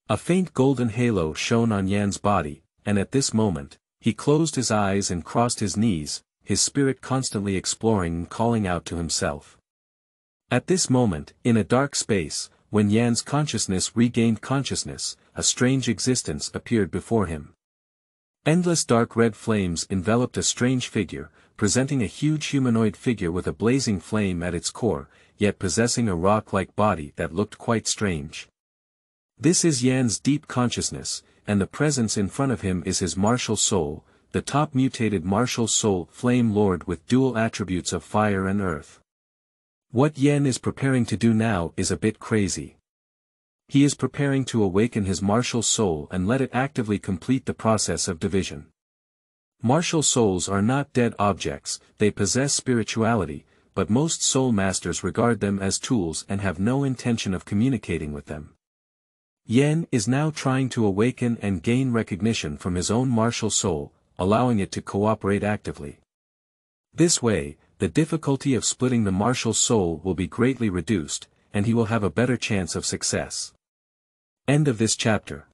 A faint golden halo shone on Yan's body, and at this moment, he closed his eyes and crossed his knees, his spirit constantly exploring and calling out to himself. At this moment, in a dark space, when Yan's consciousness regained consciousness, a strange existence appeared before him. Endless dark red flames enveloped a strange figure, presenting a huge humanoid figure with a blazing flame at its core, yet possessing a rock-like body that looked quite strange. This is Yan's deep consciousness, and the presence in front of him is his martial soul, the top mutated martial soul Flame Lord with dual attributes of fire and earth. What Yan is preparing to do now is a bit crazy. He is preparing to awaken his martial soul and let it actively complete the process of division. Martial souls are not dead objects, they possess spirituality, but most soul masters regard them as tools and have no intention of communicating with them. Yan is now trying to awaken and gain recognition from his own martial soul, allowing it to cooperate actively. This way, the difficulty of splitting the martial soul will be greatly reduced, and he will have a better chance of success. End of this chapter.